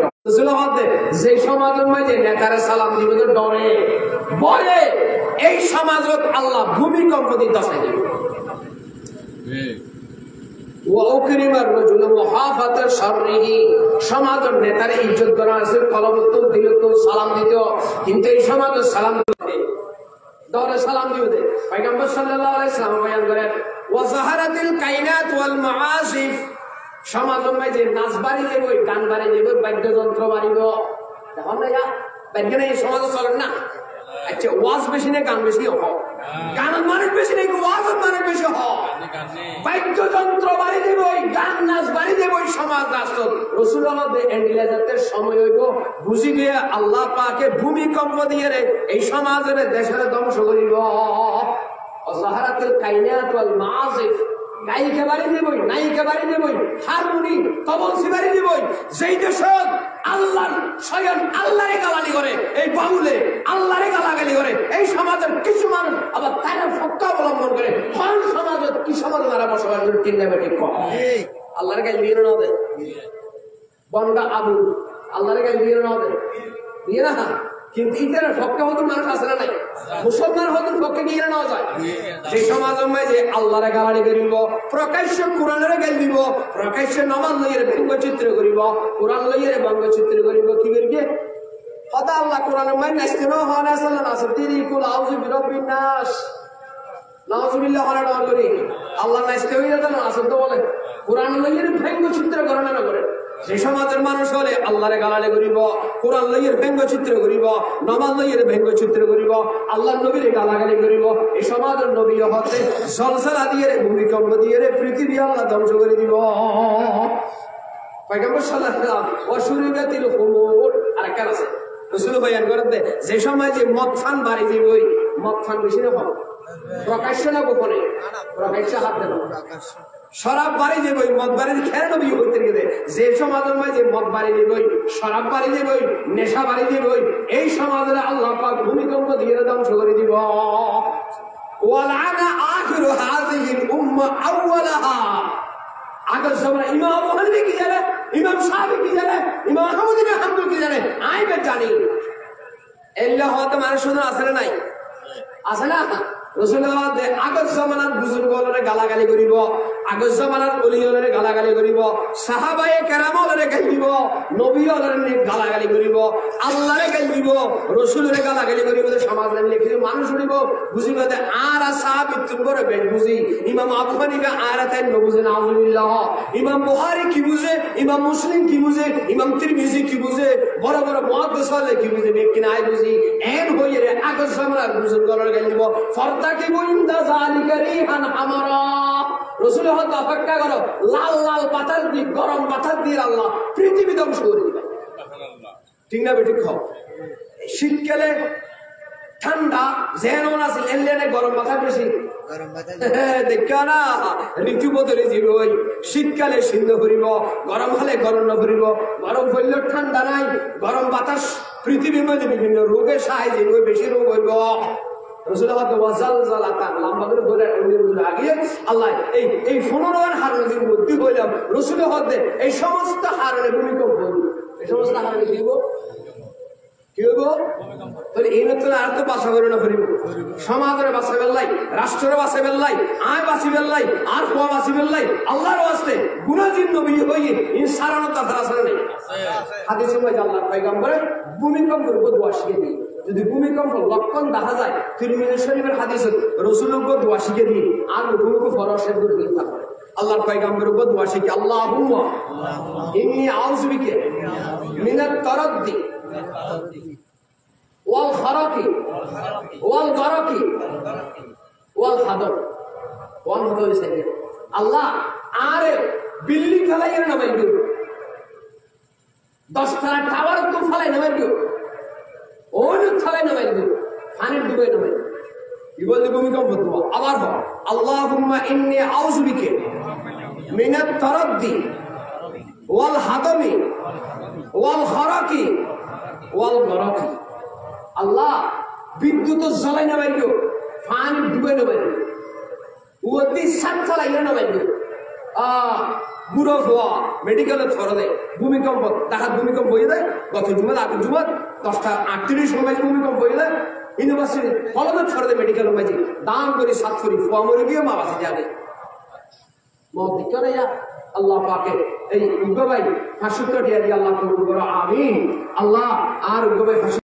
যে সমাজের মাঝে নেতারা সালাম দিবে তো ডরে বলে এই সমাজত আল্লাহ ভূমিকম্প দিয়ে দশাই দিবে সমাজের নেতারে ইজ্জত করা আছে কলবত্তর দিল তো সালাম দিত কিন্তু এই সমাজের সালাম দরে সালাম দিও দে পয়গম্বর সাল্লাল্লাহু আলাইহি ওয়াসাল্লাম বয়ান করেন ওয়া যাহারাতিল কাইনাত ওয়াল মাআসিফ সমাজের মাঝে নাচ বাড়ি দেব গান বাড়ি দেব বাদ্যযন্ত্র বাড়িব দেখুন না বাদ্য এই সমাজে চলেন না আচ্ছা ওয়াজ বেশি না গান বেশি হ গান মানুষ বেশি নাকি ওয়াজ মানুষ বেশি হ বাদ্যযন্ত্র বাড়ি দেব গান নাচ বাড়ি দেব সমাজ রাষ্ট্র রাসূলুল্লাহ এন্ডিলাজাতের সময় হইব বুঝি দিয়ে আল্লাহ পাকে ভূমিকম্প দিয়ে রে এই সমাজের দেশের ধ্বংস করিব ওয়াজাহারাতুল কাইনাত ওয়াল মাআসিফ গায়িকা বাড়ি দেবই নায়িকা বাড়ি দেবই হারমোনি তবলসি বাড়ি দেবই যেই দেশত আল্লাহ স্বয়ং আল্লাহরে গালাগালি করে এই বাউলে আল্লাহরে গালাগালি করে এই সমাজের কিছু মানুষ আবার তারা ফক্কা অবলম্বন করে কোন সমাজে কি সমাজে তারা বসবাস করে ঠিক না ঠিক আল্লাহরে গালি দিয়ে না দেয় বন্দা আবু আল্লাহরে গালি দিয়ে না দেয় দিয়ে না কিন্তু ইতার ফক্কা হতুন মানুষ আছে না নাই মুসলমান হতুন ফক্কে গিয়ে নেওয়া যায় যে সমাজের মাঝে আল্লাহরে গালাগালি করিব প্রকাশ্য কোরআনের গালি দিব প্রকাশ্য নামাজ লইয়ের ব্যঙ্গচিত্র করিব কোরআন লইয়ের ব্যঙ্গচিত্র করিব কি করিবে হতা আল্লাহ কোরআনের মাঝে নাচতে না হন আসলে নাচে তিরি কুল আউযু বিরাব্বিন নাস নাউযুবিল্লাহ হন ডর করি আল্লাহ নাচতে হইয়া তো আসল তো বলে কোরআন লইয়ের ব্যঙ্গচিত্র করনা না করে যে সমাজের মানুষ হলে আল্লাহরে গালাগালি করিব কোরআন লইয়ের ব্যঙ্গচিত্র করিব নামাজ লইয়ের ব্যঙ্গচিত্র করিব আল্লাহর নবীরে গালাগালি করিব এই সমাজের নবী হতে জলসালা দিয়ে ভূমিকম্প দিয়ে পৃথিবী আল্লাহ ধ্বংস করে দিব পয়গম্বর সাল্লাল্লাহু আলাইহি ওয়াসাল্লাম ওয়াশুরিবাতিল খুমুর আরেকটা আছে রাসূল বয়ান করেন যে সমাজে মদ ফান বাড়ি দিবই মদ ফান বেশি না হবে প্রকাশ্য না গোপনে প্রকাশ্য হাত দেন শরাব বাড়ি দেবই মদ বাড়ি খেয়ে নবী হইতে গেলে যে সমাজের মাঝে মদ বাড়ি দেবই শরাব বাড়ি দেবই নেশা বাড়ি দেবই এই সমাজের আল্লাহ পাক ভূমিকম্প দিয়ে ধ্বংস করে দিব ওয়ালানা আখিরু হাযিহিল উম্মাহ আউওয়ালাহা আগের সময় ইমাম আবু হানিফা কি জানে ইমাম শাফি কি জানে ইমাম আহমদ ইবনে হাম্বল কি জানে আমি বে জানি এল্লা হতে মানুষ শুনে আসলে নাই আছে না রাসূলুল্লাহ আগের জামানার বুজুর্গরে গালাগালি করিব আগের জামানার ওলিয়রে গালাগালি করিব সাহাবায়ে কেরামরে গালি দিব নবীরে গালাগালি করিব আল্লাহরে গালি দিব রাসূলরে গালাগালি করিব সমাজের লিখিত মানুষ শুনিব বুঝিবে আর সাহাবী তুমরে বেন বুঝি ইমাম আবু হানিফা আর তাই নবুঝে নাউযুবিল্লাহ ইমাম বুখারী কি বুঝে ইমাম মুসলিম কি বুঝে ইমাম তিরমিজি কি বুঝে বড় বড় মুহাদ্দিস হলে কি বুঝে কি নাই বুঝি এর হইরে আগের জামানার বুজুর্গরে গালি দিব ফরতাকি বুইন্দা যালিকা রিহান হামারা রাসূল হত অপেক্ষা করো লাল লাল পাতার দি গরম পাতার দিয়ে আল্লাহ পৃথিবী ধ্বংস করে দিবে সুবহানাল্লাহ ঠিক না বেঠিক খাও শীতকালে ঠান্ডা যেন আছে এলেনে গরম পাতা বেশি দেখা না ঋতু বদলে জীব শীতকালে শীত ভরিব গরম হলে গরম ভরিব গরম হইলে ঠান্ডা নাই গরম বাতাস পৃথিবীর মধ্যে বিভিন্ন রোগের সাহায্যে বেশি রোগ হইব এই 15 হারণের মধ্যে হইলাম রসুল হতে এই সমস্ত হারণে ভূমিকম্প এই সমস্ত হারণে কি হইব কি হইব তাহলে এই নতুন আর তো বাসা করে না ফিরিব সমাজের বাসা বেল্লাই রাষ্ট্রের বাসা বেল্লাই আয় বাসি বেল্লাই আর কোয়া বাসি বেল্লাই আল্লাহর ওয়াস্তে গুনাহগার নবী হইয়ে ইনসারানো তার আসলে নেই হাদিসে মধ্যে আল্লাহর পয়গম্বর ভূমিকম্পের দোয়া শিখিয়ে দিই যদি ভূমিকম্প লক্ষণ দেখা যায় তিরমিজি শরীফের হাদিসে রাসূলের দোয়া শিখিয়ে দিই আর ভূমিকম্প ফরশের দূর দিন থাকে আল্লাহর পয়গম্বরের দোয়া শিখি আল্লাহুম্মা ইন্নী আউযু বিকা মিনাত তারাদ্দি ওয়াল খারাকি ওয়াল গারাকি ওয়াল হাদর ওয়াল হাদর সাইয়ে আল্লাহ আরে বিল্লি ফেলাইয়া নামাই দিও 10 তলা টাওয়ার তো ফেলাই নামাই দিও ওই ফেলাই নামাই দিও পানির ডুবে নামাই কি বলতে ভূমিকম্প দোয়া আবার হয় আল্লাহুম্মা ইন্নী আউযু বিকা মিনাত তারাদ্দি ওয়াল হাদামি ওয়াল খারাকি ওয়াল গারাকি আল্লাহ বিদ্যুৎ জ্বালাই না বাইর পানি ডুবে না বাইর ওদি সাত চালাই না বাইর বুড়ো হওয়া মেডিকেলের ধরনে ভূমিকম্প তাহার ভূমিকম্প হয়ে যায় গত জুমার আগের জুমার 10:38 সময় ভূমিকম্প হয়ে যায় ইউনিভার্সিটি হলমের ধরনে মেডিকেল মাঝে দাম করে সাত করি ফোয়া মরে গিয়ে মা বাসা যাবে মত দিকে না আল্লাহ পাকে এই উগ্র ভাই 570 টাকা দিয়ে আল্লাহ কবুল করো আমিন আল্লাহ আর উগ্র ভাই